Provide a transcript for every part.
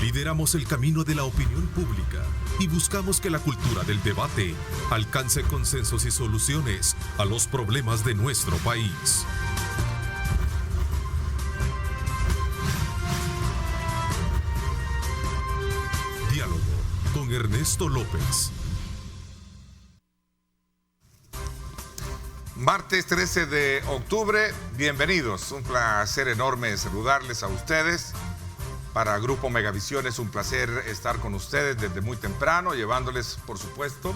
Lideramos el camino de la opinión pública y buscamos que la cultura del debate alcance consensos y soluciones a los problemas de nuestro país. Diálogo con Ernesto López. Martes 13 de octubre, bienvenidos. Un placer enorme saludarles a ustedes. Para Grupo Megavisión es un placer estar con ustedes desde muy temprano, llevándoles, por supuesto,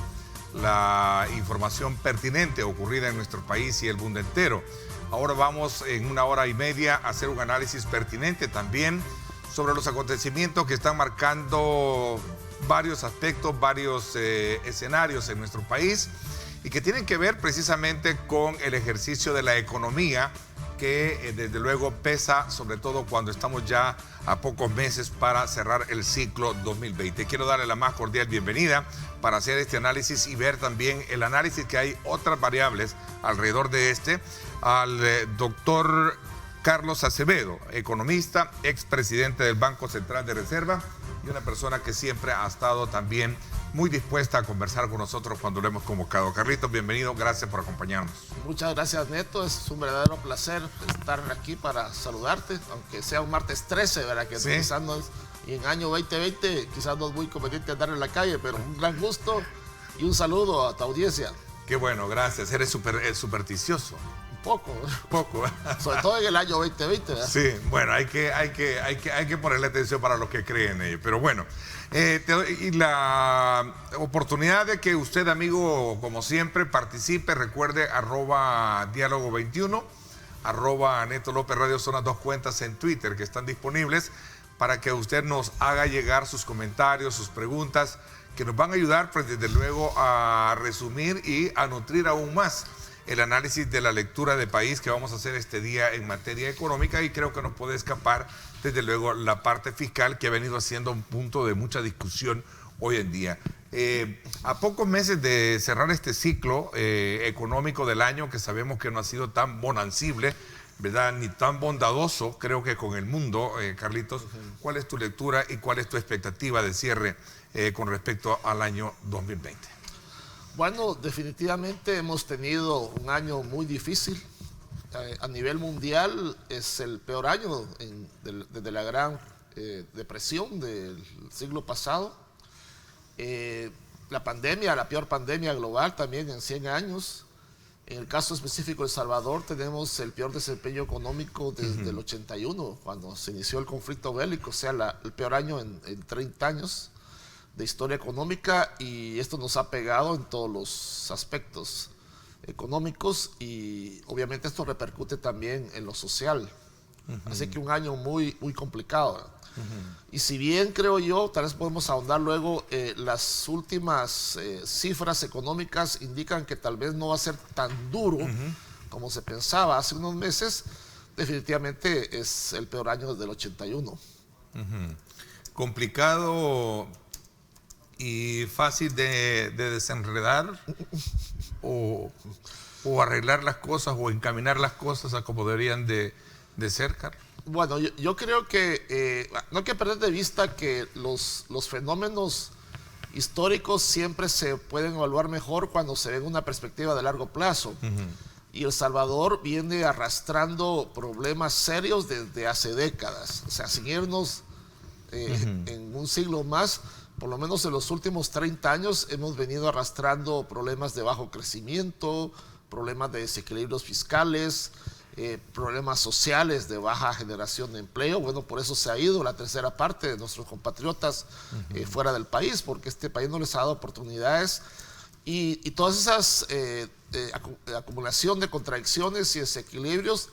la información pertinente ocurrida en nuestro país y el mundo entero. Ahora vamos en una hora y media a hacer un análisis pertinente también sobre los acontecimientos que están marcando varios aspectos, varios escenarios en nuestro país y que tienen que ver precisamente con el ejercicio de la economía que desde luego pesa, sobre todo cuando estamos ya a pocos meses para cerrar el ciclo 2020. Quiero darle la más cordial bienvenida para hacer este análisis y ver también el análisis que hay otras variables alrededor de al doctor Carlos Acevedo, economista, expresidente del Banco Central de Reserva y una persona que siempre ha estado también muy dispuesta a conversar con nosotros cuando lo hemos convocado. Carlitos, bienvenido, gracias por acompañarnos. Muchas gracias, Neto, es un verdadero placer estar aquí para saludarte, aunque sea un martes 13, ¿verdad? Que sí. Quizás no es, y en año 2020 quizás no es muy conveniente andar en la calle, pero un gran gusto y un saludo a tu audiencia. Qué bueno, gracias, eres supersticioso. Poco, sobre todo en el año 2020, ¿verdad? Sí, bueno, hay que ponerle atención para los que creen en ello. Pero bueno, te doy la oportunidad de que usted, amigo, como siempre, participe. Recuerde, @diálogo21, @Neto López Radio, son las dos cuentas en Twitter que están disponibles para que usted nos haga llegar sus comentarios, sus preguntas, que nos van a ayudar, pues, desde luego, a resumir y a nutrir aún más el análisis de la lectura de país que vamos a hacer este día en materia económica, y creo que nos puede escapar desde luego la parte fiscal, que ha venido siendo un punto de mucha discusión hoy en día. A pocos meses de cerrar este ciclo económico del año, que sabemos que no ha sido tan bonancible, ¿verdad?, ni tan bondadoso, creo que con el mundo, Carlitos, ¿cuál es tu lectura y cuál es tu expectativa de cierre con respecto al año 2020? Bueno, definitivamente hemos tenido un año muy difícil. A nivel mundial es el peor año desde la gran depresión del siglo pasado. La pandemia, la peor pandemia global también en 100 años. En el caso específico de El Salvador tenemos el peor desempeño económico desde el 81, cuando se inició el conflicto bélico, o sea, el peor año en 30 años de historia económica, y esto nos ha pegado en todos los aspectos económicos y obviamente esto repercute también en lo social. Así que un año muy, muy complicado. Y si bien creo yo, tal vez podemos ahondar luego, las últimas cifras económicas indican que tal vez no va a ser tan duro como se pensaba hace unos meses, definitivamente es el peor año desde el 81. Complicado y fácil de desenredar o arreglar las cosas o encaminar las cosas a como deberían de ser, Carlos. Bueno, yo creo que no hay que perder de vista que los fenómenos históricos siempre se pueden evaluar mejor cuando se ve en una perspectiva de largo plazo. Y El Salvador viene arrastrando problemas serios desde hace décadas. O sea, sin irnos en un siglo más, por lo menos en los últimos 30 años hemos venido arrastrando problemas de bajo crecimiento, problemas de desequilibrios fiscales, problemas sociales de baja generación de empleo. Bueno, por eso se ha ido la tercera parte de nuestros compatriotas fuera del país, porque este país no les ha dado oportunidades. Y todas esas acumulación de contradicciones y desequilibrios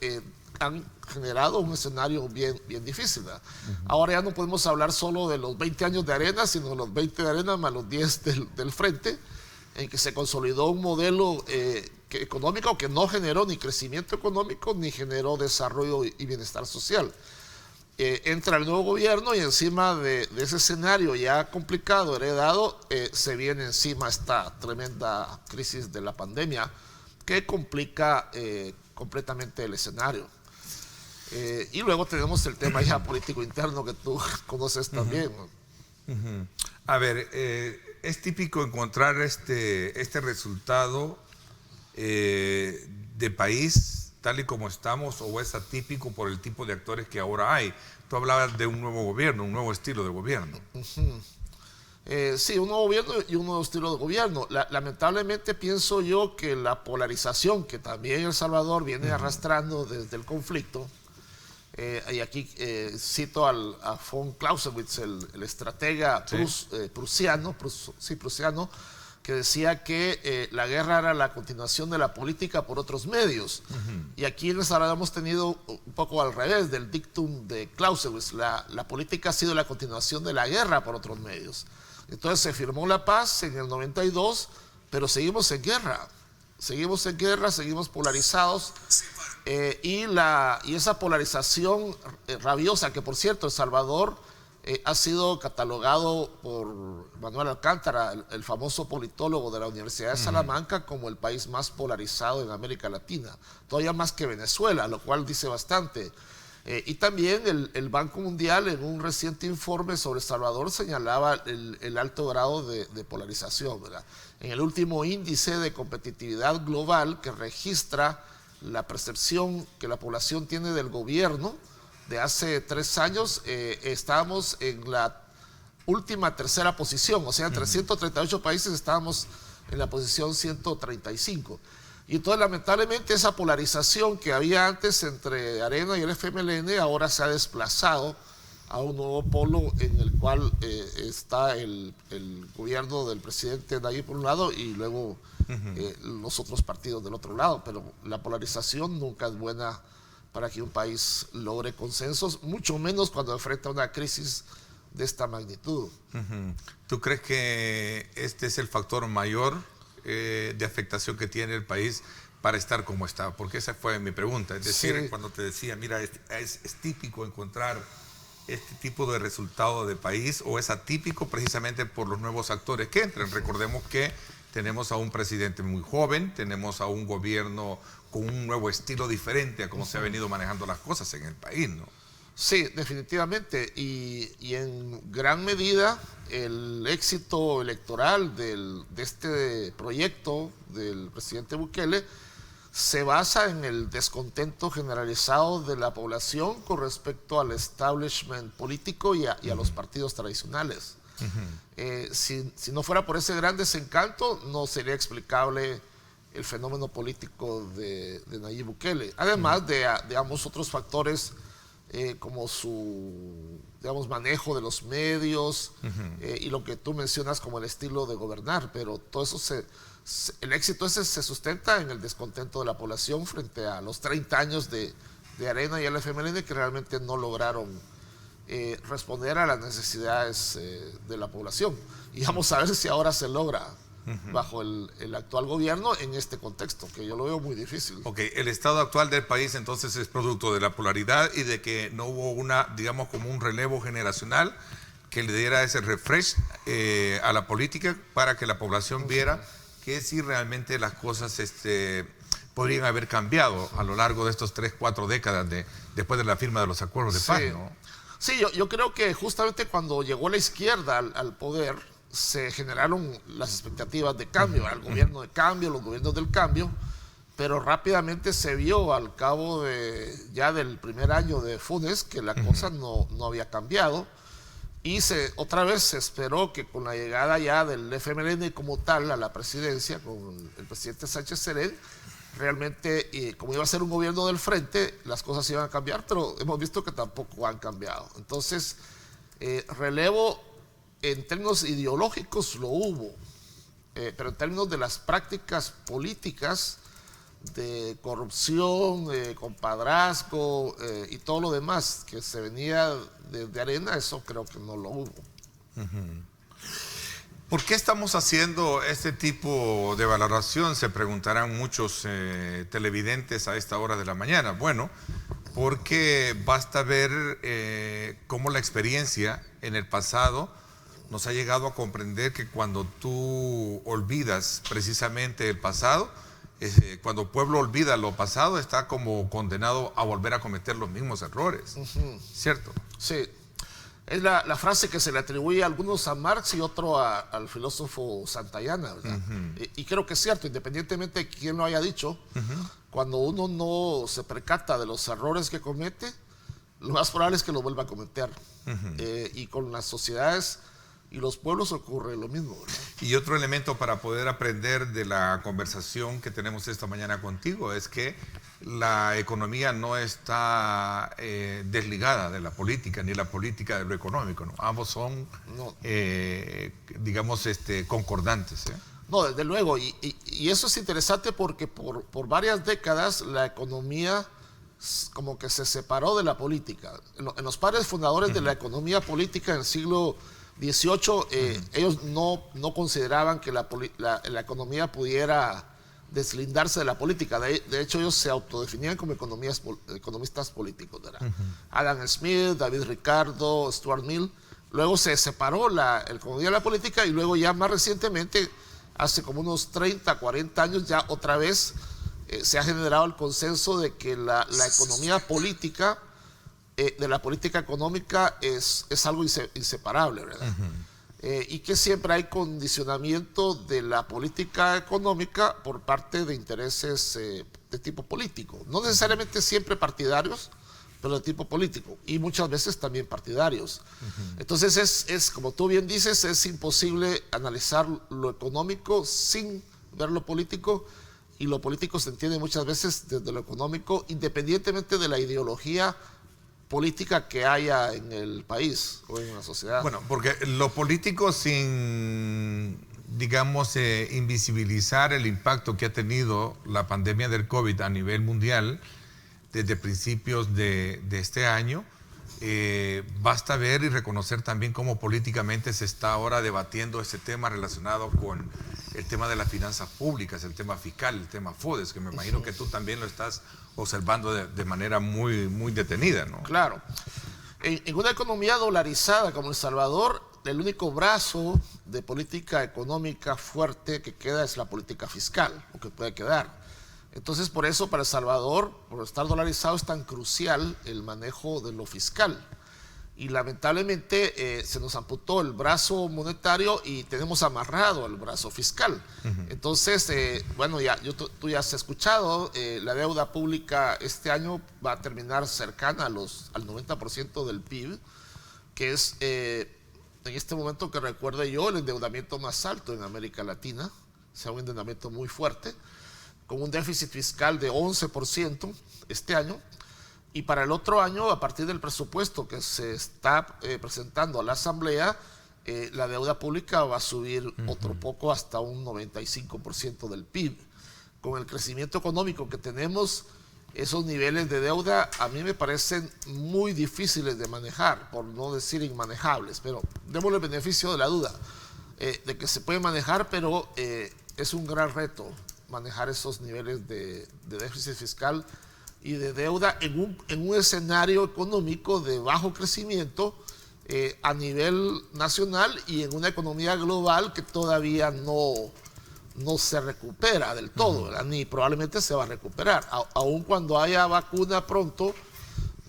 han generado un escenario bien difícil, ¿verdad? Ahora ya no podemos hablar solo de los 20 años de Arena, sino de los 20 de Arena más los 10 del Frente, en que se consolidó un modelo económico que no generó ni crecimiento económico ni generó desarrollo y bienestar social. Entra el nuevo gobierno y encima de ese escenario ya complicado, heredado, se viene encima esta tremenda crisis de la pandemia que complica completamente el escenario. Y luego tenemos el tema ya político interno que tú conoces también, ¿no? A ver, es típico encontrar este resultado de país tal y como estamos, o es atípico por el tipo de actores que ahora hay. Tú hablabas de un nuevo gobierno, un nuevo estilo de gobierno. Sí, un nuevo gobierno y un nuevo estilo de gobierno. Lamentablemente pienso yo que la polarización que también El Salvador viene arrastrando desde el conflicto, y aquí cito a von Clausewitz, el estratega prusiano, que decía que la guerra era la continuación de la política por otros medios. Y aquí en El Salvador hemos tenido un poco al revés del dictum de Clausewitz. La política ha sido la continuación de la guerra por otros medios. Entonces se firmó la paz en el 92, pero seguimos en guerra. Seguimos polarizados. Y esa polarización rabiosa, que por cierto El Salvador ha sido catalogado por Manuel Alcántara, el famoso politólogo de la Universidad de Salamanca, como el país más polarizado en América Latina, todavía más que Venezuela, lo cual dice bastante. Y también el Banco Mundial, en un reciente informe sobre El Salvador, señalaba el alto grado de polarización, ¿verdad? En el último índice de competitividad global que registra la percepción que la población tiene del gobierno de hace 3 años, estábamos en la última tercera posición, o sea, entre 138 países estábamos en la posición 135. Y entonces, lamentablemente, esa polarización que había antes entre Arena y el FMLN ahora se ha desplazado a un nuevo polo en el cual está el gobierno del presidente Nayib por un lado y luego los otros partidos del otro lado. Pero la polarización nunca es buena para que un país logre consensos, mucho menos cuando enfrenta una crisis de esta magnitud. ¿Tú crees que este es el factor mayor de afectación que tiene el país para estar como está? Porque esa fue mi pregunta. Es decir, cuando te decía, mira, es típico encontrar este tipo de resultado de país, o es atípico precisamente por los nuevos actores que entran. Recordemos que tenemos a un presidente muy joven, tenemos a un gobierno con un nuevo estilo diferente a cómo se ha venido manejando las cosas en el país, ¿no? Sí, definitivamente. Y en gran medida el éxito electoral de este proyecto del presidente Bukele se basa en el descontento generalizado de la población con respecto al establishment político y a los partidos tradicionales. Si no fuera por ese gran desencanto, no sería explicable el fenómeno político de Nayib Bukele. Además de, digamos, otros factores como su, digamos, manejo de los medios y lo que tú mencionas como el estilo de gobernar. Pero todo eso el éxito ese se sustenta en el descontento de la población frente a los 30 años de Arena y el FMLN, que realmente no lograron responder a las necesidades de la población. Y vamos a ver si ahora se logra bajo el actual gobierno en este contexto, que yo lo veo muy difícil. Ok, el estado actual del país entonces es producto de la polaridad y de que no hubo digamos, como un relevo generacional que le diera ese refresh a la política para que la población viera que sí realmente las cosas podrían haber cambiado a lo largo de estos 3-4 décadas después de la firma de los acuerdos de paz, ¿no? Sí, yo creo que justamente cuando llegó la izquierda al poder, se generaron las expectativas de cambio, el gobierno de cambio, los gobiernos del cambio, pero rápidamente se vio al cabo ya del primer año de Funes que la cosa no había cambiado, y otra vez se esperó que con la llegada ya del FMLN como tal a la presidencia, con el presidente Sánchez Serén, realmente, como iba a ser un gobierno del frente, las cosas iban a cambiar, pero hemos visto que tampoco han cambiado. Entonces, relevo en términos ideológicos lo hubo, pero en términos de las prácticas políticas, de corrupción, compadrazgo y todo lo demás que se venía de Arena, eso creo que no lo hubo. ¿Por qué estamos haciendo este tipo de valoración? Se preguntarán muchos televidentes a esta hora de la mañana. Bueno, porque basta ver cómo la experiencia en el pasado nos ha llegado a comprender que cuando tú olvidas precisamente el pasado, cuando el pueblo olvida lo pasado, está como condenado a volver a cometer los mismos errores. ¿Cierto? Sí. Es la frase que se le atribuye a algunos a Marx y otro al filósofo Santayana, ¿verdad? Y creo que es cierto, independientemente de quién lo haya dicho, cuando uno no se percata de los errores que comete, lo más probable es que lo vuelva a cometer. Y con las sociedades y los pueblos ocurre lo mismo, ¿verdad? Y otro elemento para poder aprender de la conversación que tenemos esta mañana contigo es que la economía no está desligada de la política, ni la política de lo económico, ¿no? Ambos son, digamos, concordantes, ¿eh? No, desde luego, y eso es interesante porque por varias décadas la economía como que se separó de la política. En los padres fundadores de la economía política en el siglo XVIII, ellos no consideraban que la economía pudiera deslindarse de la política. De hecho, ellos se autodefinían como economistas políticos, ¿verdad? Adam Smith, David Ricardo, Stuart Mill. Luego se separó la economía de la política y luego ya más recientemente, hace como unos 30, 40 años, ya otra vez se ha generado el consenso de que la economía política de la política económica es algo inseparable, ¿verdad? Y que siempre hay condicionamiento de la política económica por parte de intereses de tipo político. No necesariamente siempre partidarios, pero de tipo político. Y muchas veces también partidarios. Entonces es, como tú bien dices, es imposible analizar lo económico sin ver lo político. Y lo político se entiende muchas veces desde lo económico, independientemente de la ideología política que haya en el país o en la sociedad. Bueno, porque lo político sin, digamos, invisibilizar el impacto que ha tenido la pandemia del COVID a nivel mundial desde principios de este año, basta ver y reconocer también cómo políticamente se está ahora debatiendo este tema relacionado con el tema de las finanzas públicas, el tema fiscal, el tema FODES, que me imagino que tú también lo estás observando de manera muy, muy detenida, ¿no? Claro. En una economía dolarizada como El Salvador, el único brazo de política económica fuerte que queda es la política fiscal, o que puede quedar. Entonces, por eso para El Salvador, por estar dolarizado, es tan crucial el manejo de lo fiscal. Y lamentablemente se nos amputó el brazo monetario y tenemos amarrado el brazo fiscal. Entonces, bueno, tú ya has escuchado, la deuda pública este año va a terminar cercana al 90% del PIB, que es en este momento que recuerde yo el endeudamiento más alto en América Latina, o sea, un endeudamiento muy fuerte, con un déficit fiscal de 11% este año. Y para el otro año, a partir del presupuesto que se está presentando a la Asamblea, la deuda pública va a subir otro poco hasta un 95% del PIB. Con el crecimiento económico que tenemos, esos niveles de deuda a mí me parecen muy difíciles de manejar, por no decir inmanejables, pero démosle el beneficio de la duda, de que se puede manejar, pero es un gran reto manejar esos niveles de déficit fiscal y de deuda en un escenario económico de bajo crecimiento a nivel nacional y en una economía global que todavía no se recupera del todo, ¿verdad? Ni probablemente se va a recuperar. Aun cuando haya vacuna pronto,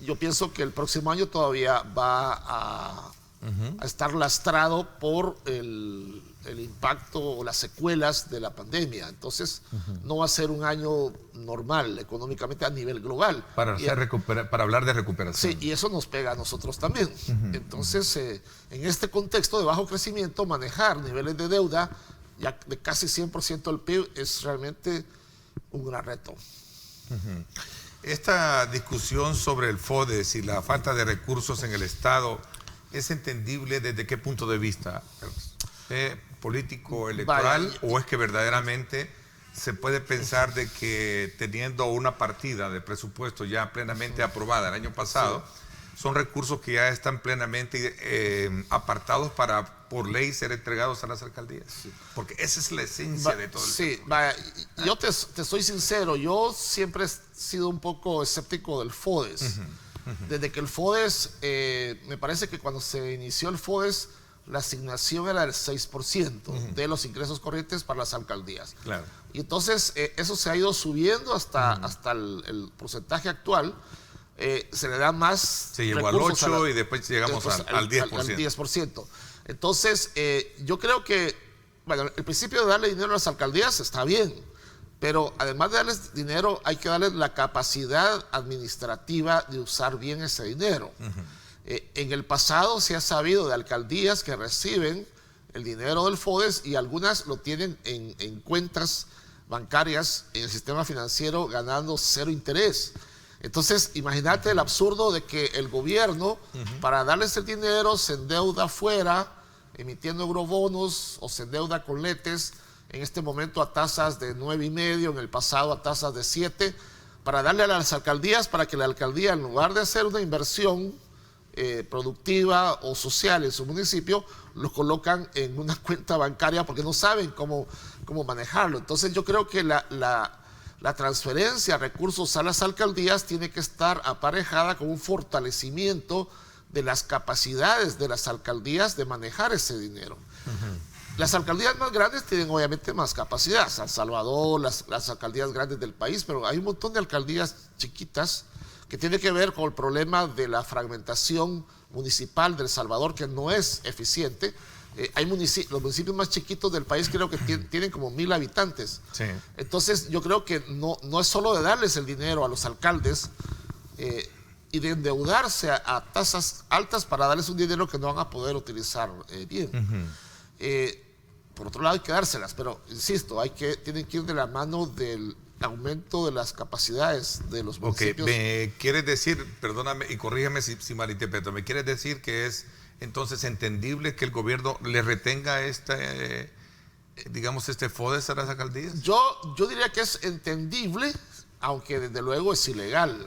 yo pienso que el próximo año todavía va a estar lastrado por el impacto o las secuelas de la pandemia. Entonces, no va a ser un año normal económicamente a nivel global. Para hablar de recuperación. Sí, y eso nos pega a nosotros también. Entonces, en este contexto de bajo crecimiento, manejar niveles de deuda ya de casi 100% del PIB es realmente un gran reto. Esta discusión sobre el FODES y la falta de recursos en el Estado es entendible desde qué punto de vista, político, electoral, o es que verdaderamente se puede pensar de que teniendo una partida de presupuesto ya plenamente aprobada el año pasado, son recursos que ya están plenamente apartados para por ley ser entregados a las alcaldías? Porque esa es la esencia de todo el tema. Yo te soy sincero, yo siempre he sido un poco escéptico del FODES. Desde que el FODES, me parece que cuando se inició el FODES la asignación era del 6% de los ingresos corrientes para las alcaldías. Claro. Y entonces eso se ha ido subiendo hasta el porcentaje actual. Se le da más. Se llegó al 8 y después llegamos al 10%. Al 10%. Entonces, yo creo que, bueno, el principio de darle dinero a las alcaldías está bien, pero además de darles dinero, hay que darles la capacidad administrativa de usar bien ese dinero. En el pasado se ha sabido de alcaldías que reciben el dinero del FODES y algunas lo tienen en cuentas bancarias en el sistema financiero ganando 0 interés. Entonces, imagínate el absurdo de que el gobierno, para darles el dinero, se endeuda afuera, emitiendo eurobonos o se endeuda con letes, en este momento a tasas de 9,5, en el pasado a tasas de 7, para darle a las alcaldías, para que la alcaldía, en lugar de hacer una inversión productiva o social en su municipio, lo colocan en una cuenta bancaria porque no saben cómo manejarlo. Entonces, yo creo que la transferencia de recursos a las alcaldías tiene que estar aparejada con un fortalecimiento de las capacidades de las alcaldías de manejar ese dinero. Las alcaldías más grandes tienen obviamente más capacidad, San Salvador, las alcaldías grandes del país, pero hay un montón de alcaldías chiquitas que tiene que ver con el problema de la fragmentación municipal de El Salvador, que no es eficiente. Los municipios más chiquitos del país creo que tienen como 1,000 habitantes. Sí. Entonces yo creo que no es solo de darles el dinero a los alcaldes y de endeudarse a tasas altas para darles un dinero que no van a poder utilizar bien. Por otro lado hay que dárselas, pero insisto, tienen que ir de la mano del aumento de las capacidades de los municipios. ¿Me quieres decir, perdóname y corrígeme si malinterpreto, me quieres decir que es entonces entendible que el gobierno le retenga digamos, este FODES a las alcaldías? Yo diría que es entendible, aunque desde luego es ilegal.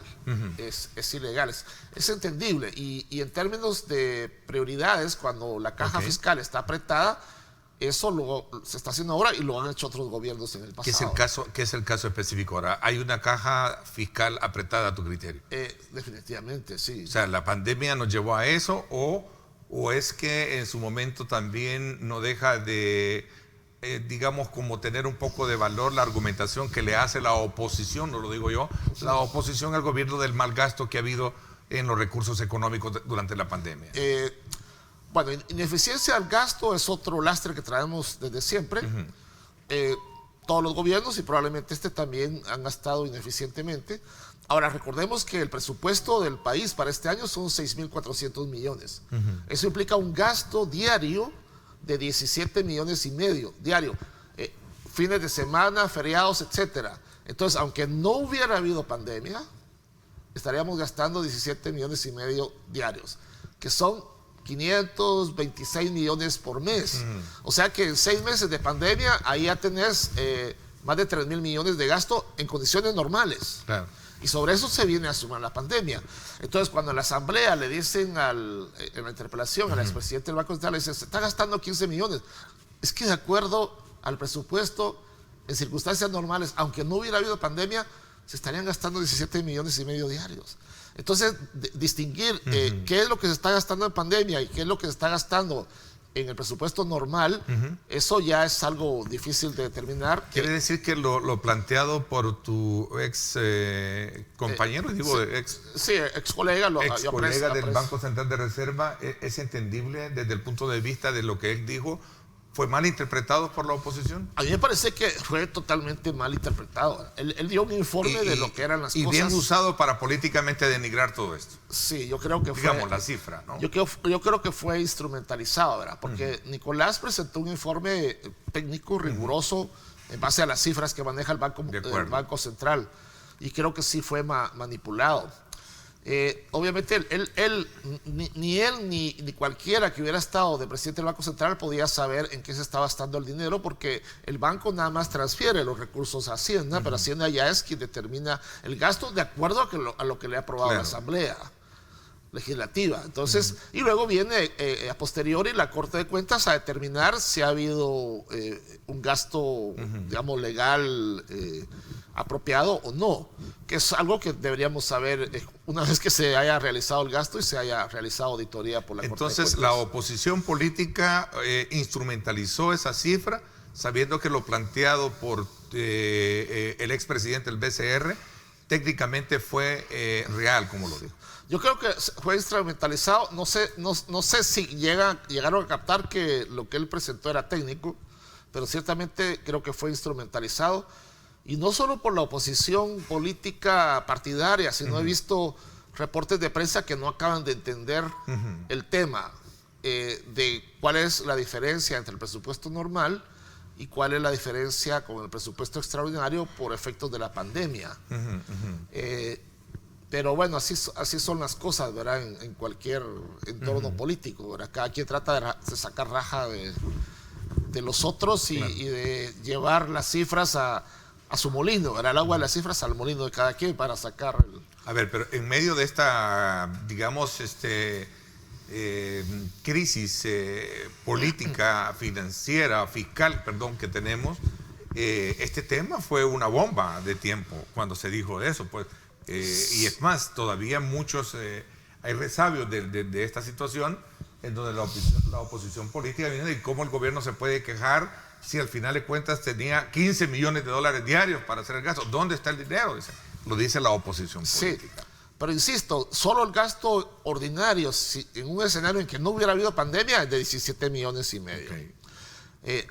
Es ilegal, es entendible. Y en términos de prioridades, cuando la caja fiscal está apretada, eso se está haciendo ahora y lo han hecho otros gobiernos en el pasado. ¿Qué es el caso específico ahora? ¿Hay una caja fiscal apretada a tu criterio? Definitivamente, sí. O sea, ¿la pandemia nos llevó a eso o es que en su momento también no deja de, digamos, como tener un poco de valor la argumentación que le hace la oposición, no lo digo yo, la oposición al gobierno del mal gasto que ha habido en los recursos económicos durante la pandemia? Bueno, ineficiencia al gasto es otro lastre que traemos desde siempre. Todos los gobiernos y probablemente este también han gastado ineficientemente. Ahora, recordemos que el presupuesto del país para este año son 6.400 millones. Eso implica un gasto diario de 17,5 millones diario. Fines de semana, feriados, etcétera. Entonces, aunque no hubiera habido pandemia, estaríamos gastando 17,5 millones diarios, que son 526 millones por mes. O sea que en 6 meses de pandemia, ahí ya tenés más de 3,000 millones de gasto en condiciones normales. Claro. Y sobre eso se viene a sumar la pandemia. Entonces, cuando en la asamblea le dicen en la interpelación al expresidente del Banco Central, le dicen, se está gastando 15 millones. Es que de acuerdo al presupuesto, en circunstancias normales, aunque no hubiera habido pandemia, se estarían gastando 17,5 millones diarios. Entonces, distinguir qué es lo que se está gastando en pandemia y qué es lo que se está gastando en el presupuesto normal, eso ya es algo difícil de determinar. ¿Quiere decir que lo planteado por tu ex compañero, ex colega del Banco Central de Reserva, es entendible desde el punto de vista de lo que él dijo? ¿Fue mal interpretado por la oposición? A mí me parece que fue totalmente mal interpretado. Él dio un informe de lo que eran las cosas. Y bien usado para políticamente denigrar todo esto. Sí, yo creo que fue... Digamos, la cifra, ¿no? Yo creo que fue instrumentalizado, ¿verdad? Porque Nicolás presentó un informe técnico riguroso en base a las cifras que maneja el Banco Central. Y creo que sí fue manipulado. Obviamente ni él ni cualquiera que hubiera estado de presidente del Banco Central podía saber en qué se estaba gastando el dinero, porque el banco nada más transfiere los recursos a Hacienda, pero Hacienda ya es quien determina el gasto de acuerdo a lo que le ha aprobado la Asamblea Legislativa. Entonces, y luego viene a posteriori la Corte de Cuentas a determinar si ha habido un gasto, digamos, legal apropiado o no, que es algo que deberíamos saber una vez que se haya realizado el gasto y se haya realizado auditoría por la Corte de Cuentas. Entonces, la oposición política instrumentalizó esa cifra, sabiendo que lo planteado por el expresidente del BCR técnicamente fue real, como lo dijo. Yo creo que fue instrumentalizado. No sé si llegaron a captar que lo que él presentó era técnico, pero ciertamente creo que fue instrumentalizado. Y no solo por la oposición política partidaria, sino he visto reportes de prensa que no acaban de entender el tema de cuál es la diferencia entre el presupuesto normal y cuál es la diferencia con el presupuesto extraordinario por efectos de la pandemia. Pero bueno, así son las cosas, ¿verdad? En cualquier entorno político, ¿verdad? Cada quien trata de sacar raja de los otros y de llevar las cifras a su molino, ¿verdad? El agua de las cifras al molino de cada quien para sacar A ver, pero en medio de esta, digamos, crisis política, financiera, fiscal, perdón, que tenemos, este tema fue una bomba de tiempo cuando se dijo eso, pues. Y es más, todavía muchos, hay resabios de esta situación en donde la oposición política viene de cómo el gobierno se puede quejar si al final de cuentas tenía 15 millones de dólares diarios para hacer el gasto. ¿Dónde está el dinero? Lo dice la oposición política. Sí, pero insisto, solo el gasto ordinario, en un escenario en que no hubiera habido pandemia, es de 17 millones y medio. Okay.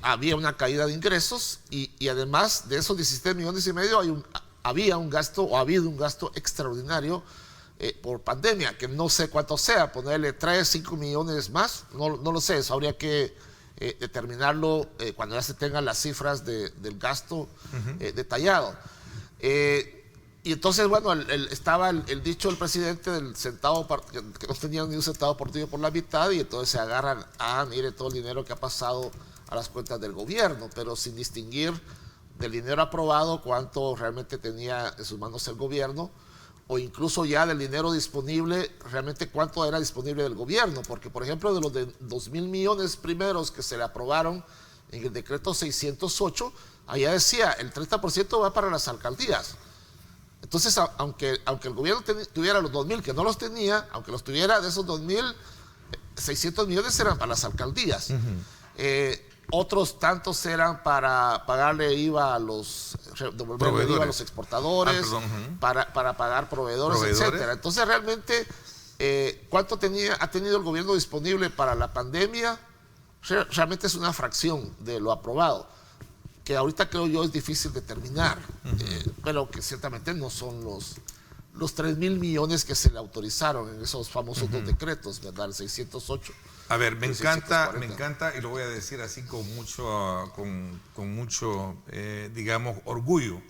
Había una caída de ingresos y además de esos 17 millones y medio había un gasto o ha habido un gasto extraordinario por pandemia, que no sé cuánto sea, ponerle 3, 5 millones más, no lo sé, eso habría que determinarlo cuando ya se tengan las cifras del gasto detallado. Y entonces, bueno, estaba el dicho del presidente del centavo, que no tenía ni un centavo partido por la mitad, y entonces se agarran mire todo el dinero que ha pasado a las cuentas del gobierno, pero sin distinguir del dinero aprobado cuánto realmente tenía en sus manos el gobierno, o incluso ya del dinero disponible, realmente cuánto era disponible del gobierno, porque por ejemplo de los de 2,000 millones primeros que se le aprobaron en el decreto 608, allá decía el 30% va para las alcaldías. Entonces, aunque el gobierno tuviera los 2,000, que no los tenía, aunque los tuviera, de esos 2,000, 600 millones eran para las alcaldías. Otros tantos eran para pagarle IVA a devolverle IVA a los exportadores, para pagar proveedores, etcétera. Entonces, realmente, ¿cuánto ha tenido el gobierno disponible para la pandemia? Realmente es una fracción de lo aprobado, que ahorita creo yo es difícil determinar, pero que ciertamente no son los 3,000 millones que se le autorizaron en esos famosos dos decretos, ¿verdad? El 608. A ver, me encanta, y lo voy a decir así con mucho digamos, orgullo.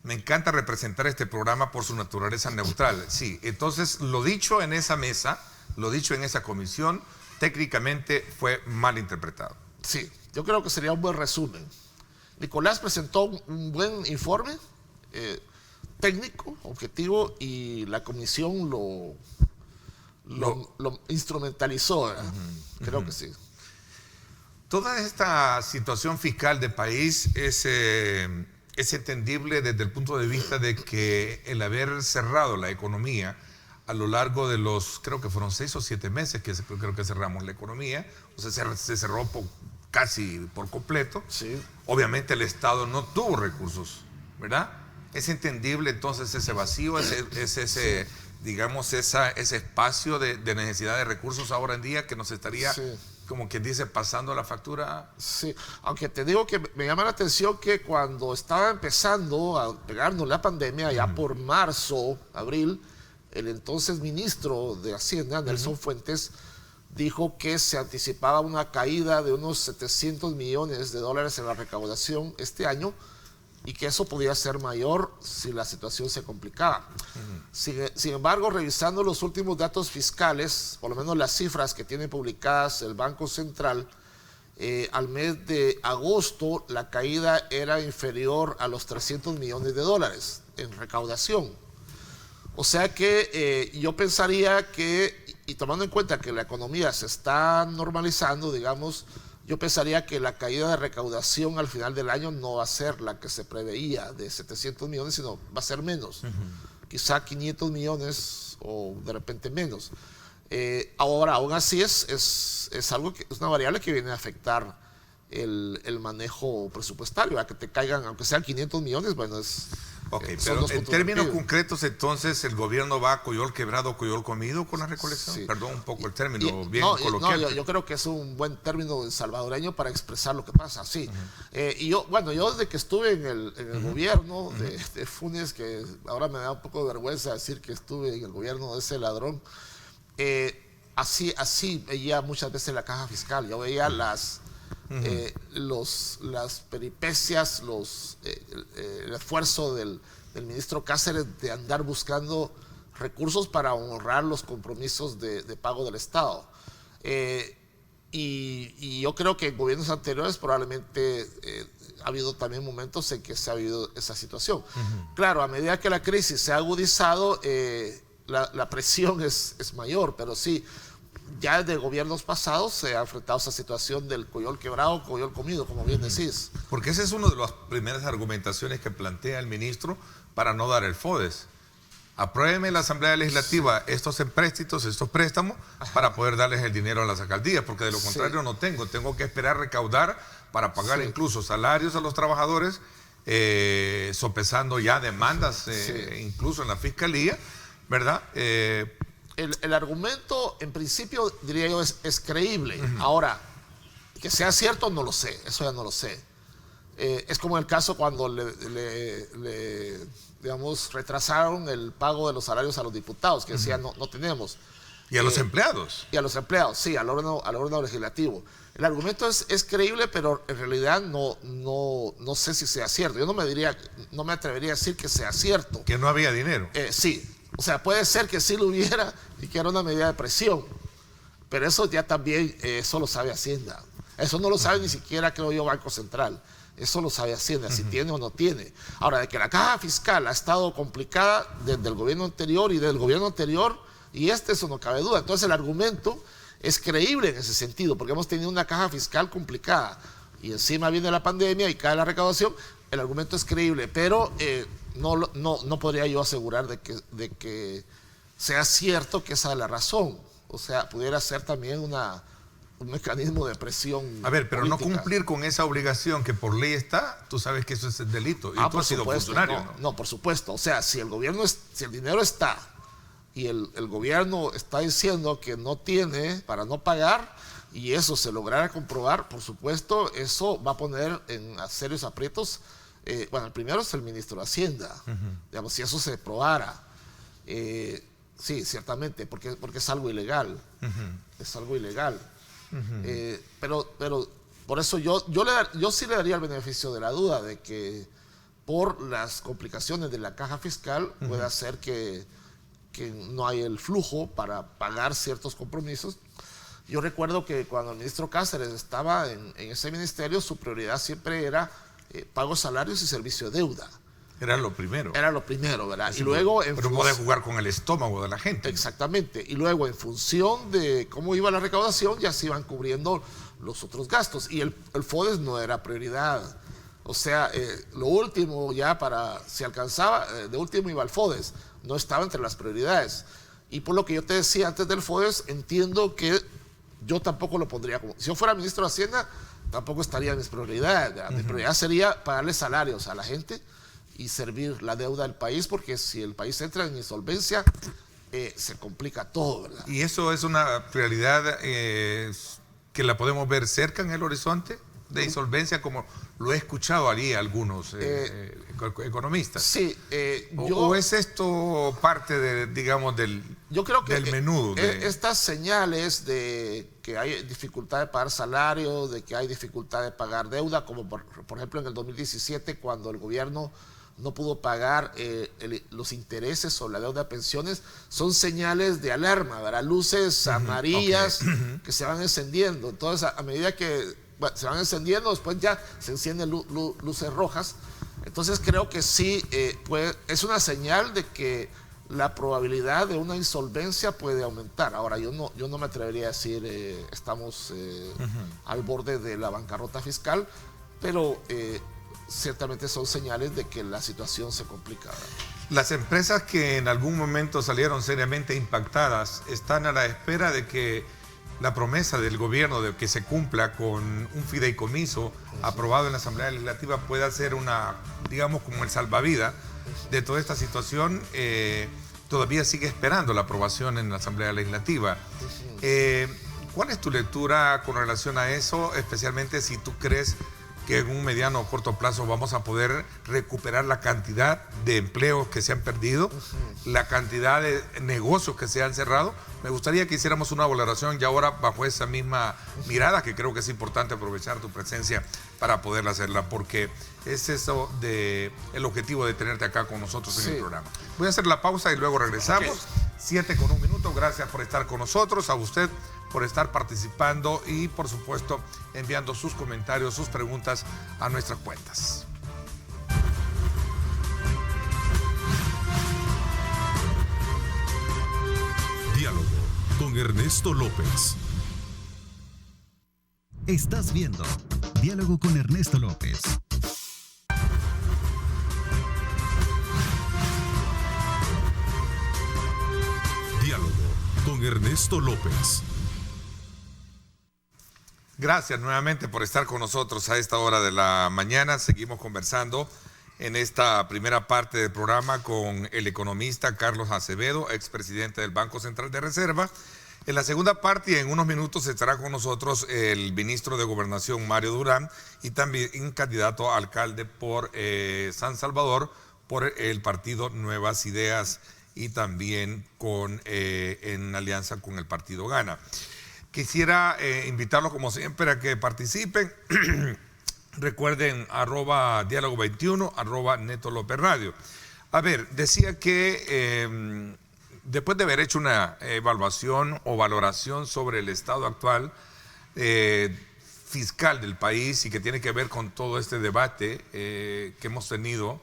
Me encanta representar este programa por su naturaleza neutral. Sí, entonces lo dicho en esa mesa, lo dicho en esa comisión, técnicamente fue mal interpretado. Sí, yo creo que sería un buen resumen. Nicolás presentó un buen informe técnico, objetivo, y la comisión lo instrumentalizó, ¿verdad? Creo que sí. Toda esta situación fiscal del país es entendible desde el punto de vista de que el haber cerrado la economía a lo largo de creo que fueron 6 o 7 meses que creo que cerramos la economía, o sea, se cerró casi por completo. Sí. Obviamente el Estado no tuvo recursos, ¿verdad? Es entendible entonces ese vacío, ese digamos, ese espacio de necesidad de recursos ahora en día que nos estaría, como quien dice, pasando la factura. Sí, aunque te digo que me llama la atención que cuando estaba empezando a pegarnos la pandemia, ya por marzo, abril, el entonces ministro de Hacienda, Nelson Fuentes, dijo que se anticipaba una caída de unos 700 millones de dólares en la recaudación este año, y que eso podía ser mayor si la situación se complicaba. Sin embargo, revisando los últimos datos fiscales, por lo menos las cifras que tiene publicadas el Banco Central, al mes de agosto la caída era inferior a los 300 millones de dólares en recaudación. O sea que yo pensaría que, y tomando en cuenta que la economía se está normalizando, digamos, yo pensaría que la caída de recaudación al final del año no va a ser la que se preveía de 700 millones, sino va a ser menos. Quizá 500 millones o de repente menos. Ahora, aún así es algo que es una variable que viene a afectar el manejo presupuestario, a que te caigan, aunque sean 500 millones, bueno, Ok, pero en términos concretos, entonces, ¿el gobierno va a coyol quebrado, coyol comido con la recolección? Sí. Perdón un poco el término, bien no, coloquial. No, yo creo que es un buen término salvadoreño para expresar lo que pasa, sí. Y yo desde que estuve en el gobierno de Funes, que ahora me da un poco de vergüenza decir que estuve en el gobierno de ese ladrón, así veía muchas veces la caja fiscal. Yo veía las peripecias, el esfuerzo del ministro Cáceres de andar buscando recursos para honrar los compromisos de pago del Estado. Y yo creo que en gobiernos anteriores probablemente ha habido también momentos en que se ha habido esa situación. Claro, a medida que la crisis se ha agudizado, la presión es mayor, pero sí, ya desde gobiernos pasados se ha enfrentado esa situación del coyol quebrado, coyol comido, como bien decís. Porque esa es una de las primeras argumentaciones que plantea el ministro para no dar el FODES. Apruébeme la Asamblea Legislativa estos empréstitos, estos préstamos, para poder darles el dinero a las alcaldías, porque de lo contrario no tengo que esperar recaudar para pagar incluso salarios a los trabajadores, sopesando ya demandas incluso en la Fiscalía, ¿verdad? El argumento, en principio, diría yo, es creíble. Ahora, que sea cierto, no lo sé. Eso ya no lo sé. Es como el caso cuando digamos, retrasaron el pago de los salarios a los diputados, que decían, no tenemos. Y a los empleados. Y a los empleados, sí, al órgano legislativo. El argumento es creíble, pero en realidad no sé si sea cierto. Yo no me atrevería a decir que sea cierto. Que no había dinero. Sí. O sea, puede ser que sí lo hubiera y que era una medida de presión, pero eso ya también, eso lo sabe Hacienda. Eso no lo sabe ni siquiera, creo yo, Banco Central. Eso lo sabe Hacienda, si tiene o no tiene. Ahora, de que la caja fiscal ha estado complicada desde el gobierno anterior y del gobierno anterior, y eso no cabe duda. Entonces el argumento es creíble en ese sentido, porque hemos tenido una caja fiscal complicada, y encima viene la pandemia y cae la recaudación. El argumento es creíble, pero no podría yo asegurar de que sea cierto que esa es la razón. O sea, pudiera ser también un mecanismo de presión. A ver, pero política. no cumplir con esa obligación que por ley está, tú sabes que eso es el delito. Y tú has sido funcionario, ¿no? No, por supuesto. O sea, si el dinero está y el gobierno está diciendo que no tiene para no pagar, y eso se lograra comprobar, por supuesto, eso va a poner en serios aprietos. Bueno, el primero es el ministro de Hacienda. Digamos, si eso se probara, sí, ciertamente, porque es algo ilegal. Es algo ilegal. Pero por eso yo sí le daría el beneficio de la duda de que por las complicaciones de la caja fiscal puede hacer que no hay el flujo para pagar ciertos compromisos. Yo recuerdo que cuando el ministro Cáceres estaba en ese ministerio, su prioridad siempre era pago salarios y servicio de deuda. Era lo primero. Era lo primero, ¿verdad? Sí, y luego pero puede jugar con el estómago de la gente. Exactamente. Y luego, en función de cómo iba la recaudación, ya se iban cubriendo los otros gastos. Y el FODES no era prioridad. O sea, lo último ya si alcanzaba, de último iba el FODES. No estaba entre las prioridades. Y por lo que yo te decía antes del FODES, entiendo que yo tampoco lo pondría como... Si yo fuera ministro de Hacienda, tampoco estaría en mis prioridades. Mi prioridad sería pagarle salarios a la gente y servir la deuda del país, porque si el país entra en insolvencia, se complica todo, ¿verdad? ¿Y eso es una realidad que la podemos ver cerca en el horizonte de insolvencia, como lo he escuchado allí algunos economistas? Sí. ¿O es esto parte de, digamos, del menú? Estas señales de que hay dificultad de pagar salarios, de que hay dificultad de pagar deuda, como por ejemplo en el 2017, cuando el gobierno no pudo pagar los intereses sobre la deuda de pensiones, son señales de alarma, ¿verdad? Luces amarillas que se van encendiendo. Entonces, a medida que se van encendiendo, después ya se encienden luces rojas. Entonces, creo que sí, es una señal de que la probabilidad de una insolvencia puede aumentar. Ahora, yo no me atrevería a decir estamos al borde de la bancarrota fiscal, pero ciertamente son señales de que la situación se complica. Las empresas que en algún momento salieron seriamente impactadas están a la espera de que la promesa del gobierno de que se cumpla con un fideicomiso aprobado en la Asamblea Legislativa pueda ser una, digamos, como el salvavidas de toda esta situación. Todavía sigue esperando la aprobación en la Asamblea Legislativa. ¿Cuál es tu lectura con relación a eso, especialmente si tú crees que en un mediano o corto plazo vamos a poder recuperar la cantidad de empleos que se han perdido, la cantidad de negocios que se han cerrado? Me gustaría que hiciéramos una valoración ya ahora bajo esa misma mirada, que creo que es importante aprovechar tu presencia para poderla hacerla, porque es eso el objetivo de tenerte acá con nosotros en el programa. Voy a hacer la pausa y luego regresamos. 7:01. Gracias por estar con nosotros, a usted por estar participando y, por supuesto, enviando sus comentarios, sus preguntas a nuestras cuentas. Diálogo con Ernesto López. Estás viendo Diálogo con Ernesto López. Diálogo con Ernesto López. Gracias nuevamente por estar con nosotros a esta hora de la mañana. Seguimos conversando en esta primera parte del programa con el economista Carlos Acevedo, expresidente del Banco Central de Reserva. En la segunda parte, y en unos minutos, estará con nosotros el ministro de Gobernación, Mario Durán, y también un candidato a alcalde por San Salvador, por el partido Nuevas Ideas, y también en alianza con el partido Gana. Quisiera invitarlos, como siempre, a que participen. Recuerden, @diálogo21, @Neto López Radio. A ver, decía que después de haber hecho una evaluación o valoración sobre el estado actual fiscal del país y que tiene que ver con todo este debate que hemos tenido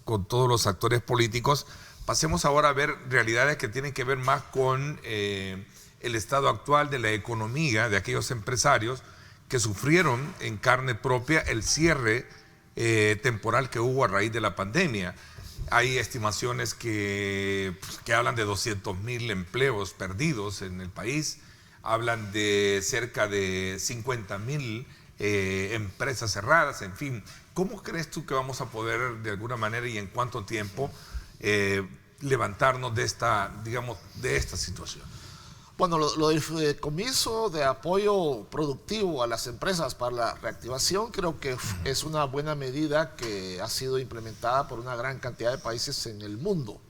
con todos los actores políticos, pasemos ahora a ver realidades que tienen que ver más con el estado actual de la economía de aquellos empresarios que sufrieron en carne propia el cierre temporal que hubo a raíz de la pandemia. Hay estimaciones que hablan de 200,000 empleos perdidos en el país, hablan de cerca de 50,000 empresas cerradas, en fin. ¿Cómo crees tú que vamos a poder, de alguna manera y en cuánto tiempo, levantarnos de esta situación? Bueno, lo del fideicomiso de apoyo productivo a las empresas para la reactivación creo que es una buena medida que ha sido implementada por una gran cantidad de países en el mundo,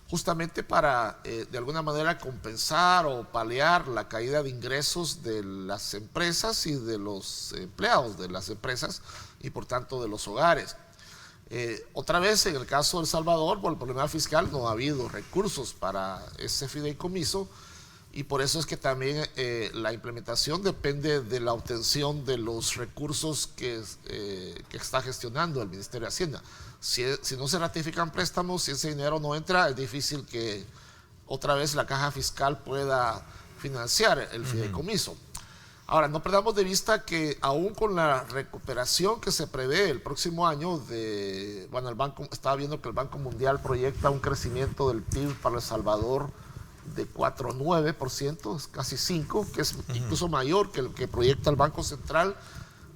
justamente para de alguna manera compensar o paliar la caída de ingresos de las empresas y de los empleados de las empresas y por tanto de los hogares. Otra vez, en el caso de El Salvador, por el problema fiscal no ha habido recursos para ese fideicomiso. Y por eso es que también la implementación depende de la obtención de los recursos que está gestionando el Ministerio de Hacienda. Si no se ratifican préstamos, si ese dinero no entra, es difícil que otra vez la caja fiscal pueda financiar el fideicomiso. Ahora, no perdamos de vista que aún con la recuperación que se prevé el próximo año, estaba viendo que el Banco Mundial proyecta un crecimiento del PIB para El Salvador de 4,9%, casi 5%, que es incluso mayor que el que proyecta el Banco Central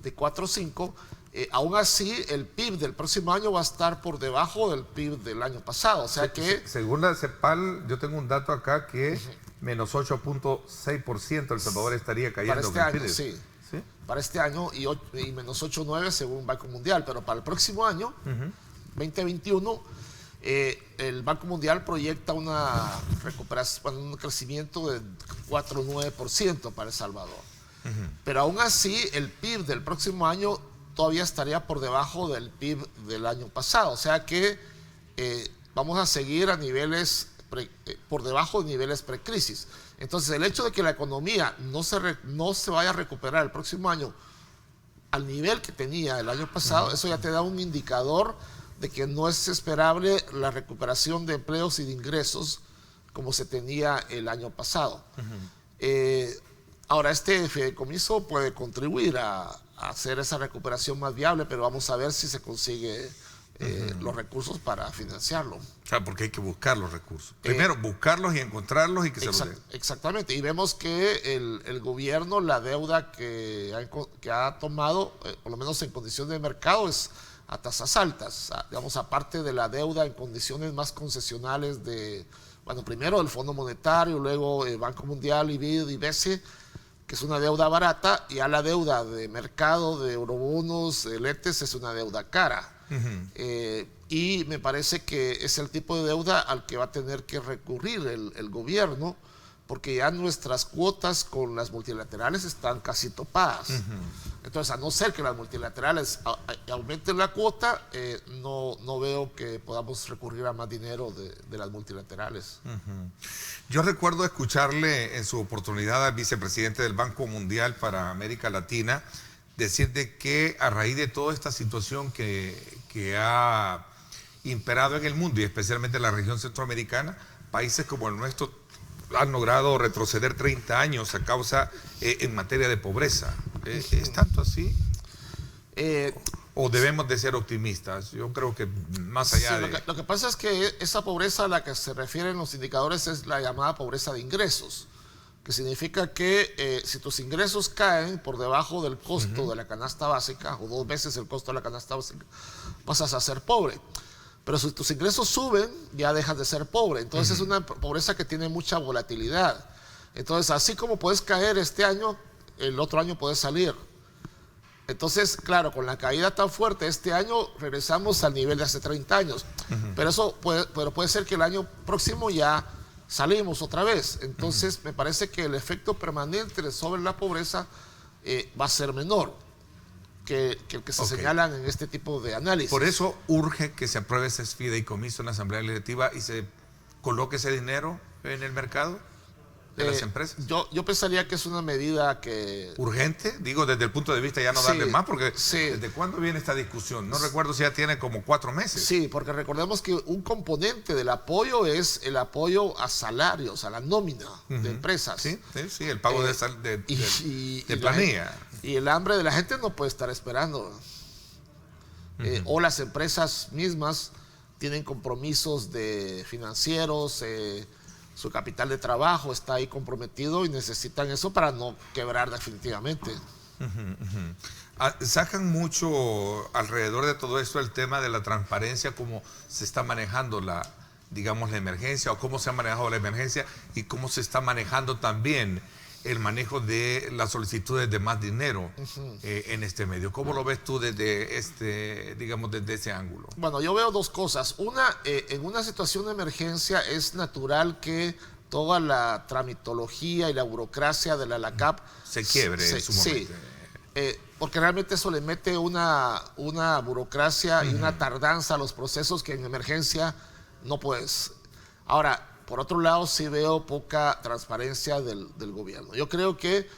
de 4,5%. Aún así, el PIB del próximo año va a estar por debajo del PIB del año pasado. O sea que... Según la CEPAL, yo tengo un dato acá que menos 8,6% El Salvador estaría cayendo. Para este año, sí. Para este año y menos 8,9% según el Banco Mundial. Pero para el próximo año, 2021... el Banco Mundial proyecta una recuperación, un crecimiento de 4,9% para El Salvador. Pero aún así, el PIB del próximo año todavía estaría por debajo del PIB del año pasado. O sea que vamos a seguir a niveles por debajo de niveles precrisis. Entonces, el hecho de que la economía no se vaya a recuperar el próximo año al nivel que tenía el año pasado, eso ya te da un indicador de que no es esperable la recuperación de empleos y de ingresos como se tenía el año pasado. Ahora, este fideicomiso puede contribuir a hacer esa recuperación más viable, pero vamos a ver si se consigue los recursos para financiarlo. O sea, porque hay que buscar los recursos. Primero, buscarlos y encontrarlos y que se los den. Exactamente. Y vemos que el gobierno, la deuda que ha tomado, por lo menos en condiciones de mercado, es a tasas altas. Digamos, aparte de la deuda en condiciones más concesionales bueno, primero el Fondo Monetario, luego el Banco Mundial, BID y BCE, que es una deuda barata, y a la deuda de mercado, de eurobonos, de letes, es una deuda cara. Y me parece que es el tipo de deuda al que va a tener que recurrir el gobierno, porque ya nuestras cuotas con las multilaterales están casi topadas. Entonces, a no ser que las multilaterales aumenten la cuota, no veo que podamos recurrir a más dinero de las multilaterales. Yo recuerdo escucharle en su oportunidad al vicepresidente del Banco Mundial para América Latina decir de que a raíz de toda esta situación que ha imperado en el mundo y especialmente en la región centroamericana, países como el nuestro han logrado retroceder 30 años a causa en materia de pobreza. ¿Es tanto así? ¿O debemos de ser optimistas? Yo creo que más allá de... Lo que pasa es que esa pobreza a la que se refieren los indicadores es la llamada pobreza de ingresos, que significa que si tus ingresos caen por debajo del costo de la canasta básica, o 2 veces el costo de la canasta básica, pasas a ser pobre. Pero si tus ingresos suben, ya dejas de ser pobre. Entonces es una pobreza que tiene mucha volatilidad. Entonces, así como puedes caer este año, el otro año puedes salir. Entonces, claro, con la caída tan fuerte este año, regresamos al nivel de hace 30 años. Pero puede ser que el año próximo ya salimos otra vez. Entonces, me parece que el efecto permanente sobre la pobreza va a ser menor que el que se señalan en este tipo de análisis. Por eso urge que se apruebe ese fideicomiso en la Asamblea Legislativa y se coloque ese dinero en el mercado de las empresas. Yo pensaría que es una medida que... ¿Urgente? Digo, desde el punto de vista ya no darle más, porque ¿desde cuándo viene esta discusión? No recuerdo si ya tiene como 4 meses. Sí, porque recordemos que un componente del apoyo es el apoyo a salarios, a la nómina de empresas. Sí, el pago de planilla. Y el hambre de la gente no puede estar esperando. O las empresas mismas tienen compromisos financieros, su capital de trabajo está ahí comprometido y necesitan eso para no quebrar definitivamente. Sacan mucho alrededor de todo esto el tema de la transparencia, cómo se está manejando la emergencia, o cómo se ha manejado la emergencia y cómo se está manejando también el manejo de las solicitudes de más dinero en este medio. ¿Cómo lo ves tú desde ese ángulo? Bueno, yo veo 2 cosas. Una, en una situación de emergencia es natural que toda la tramitología y la burocracia de la LACAP se quiebre en su momento. Sí, porque realmente eso le mete una burocracia y una tardanza a los procesos que en emergencia no puedes. Ahora, por otro lado, sí veo poca transparencia del gobierno. Yo creo que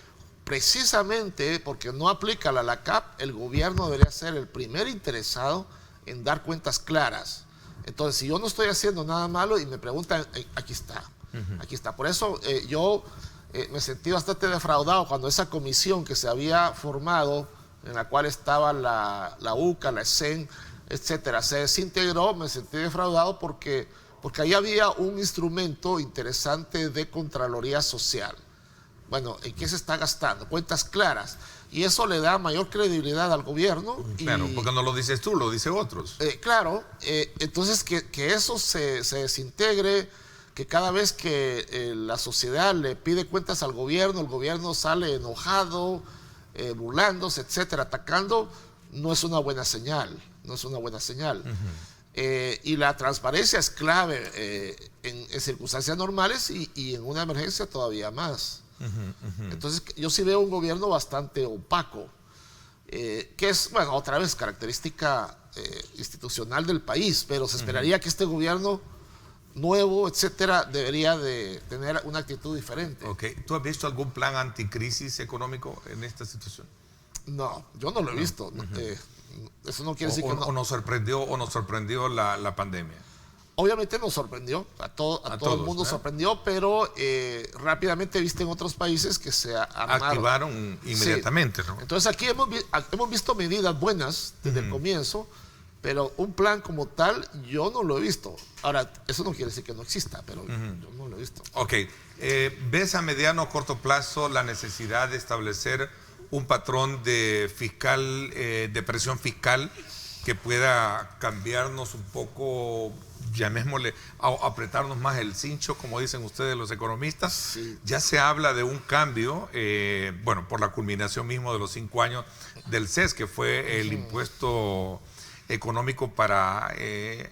precisamente porque no aplica la LACAP, el gobierno debería ser el primer interesado en dar cuentas claras. Entonces, si yo no estoy haciendo nada malo y me preguntan, aquí está. Aquí está. Por eso yo me sentí bastante defraudado cuando esa comisión que se había formado, en la cual estaba la UCA, la ESEN, etcétera, se desintegró. Me sentí defraudado porque ahí había un instrumento interesante de Contraloría Social. Bueno, ¿en qué se está gastando? Cuentas claras. Y eso le da mayor credibilidad al gobierno. Claro, porque no lo dices tú, lo dicen otros. Claro, entonces que eso se desintegre, que cada vez que la sociedad le pide cuentas al gobierno, el gobierno sale enojado, burlándose, etcétera, atacando, no es una buena señal. No es una buena señal. Y la transparencia es clave en circunstancias normales y en una emergencia todavía más. Entonces yo sí veo un gobierno bastante opaco, que es, bueno, otra vez característica institucional del país, pero se esperaría que este gobierno nuevo, etcétera, debería de tener una actitud diferente. ¿Tú has visto algún plan anticrisis económico en esta situación? No, yo no lo he visto. Eso no quiere decir que no. O nos sorprendió la pandemia. Obviamente nos sorprendió, a todo el mundo sorprendió, pero rápidamente viste en otros países que se armaron. Activaron inmediatamente, sí. ¿no? Entonces aquí hemos visto medidas buenas desde el comienzo, pero un plan como tal yo no lo he visto. Ahora, eso no quiere decir que no exista, pero yo no lo he visto. Ok. ¿Ves a mediano o corto plazo la necesidad de establecer un patrón de presión fiscal que pueda cambiarnos un poco, llamémosle, apretarnos más el cincho, como dicen ustedes los economistas? Sí. Ya se habla de un cambio, por la culminación mismo de los 5 años del CES, que fue el impuesto económico para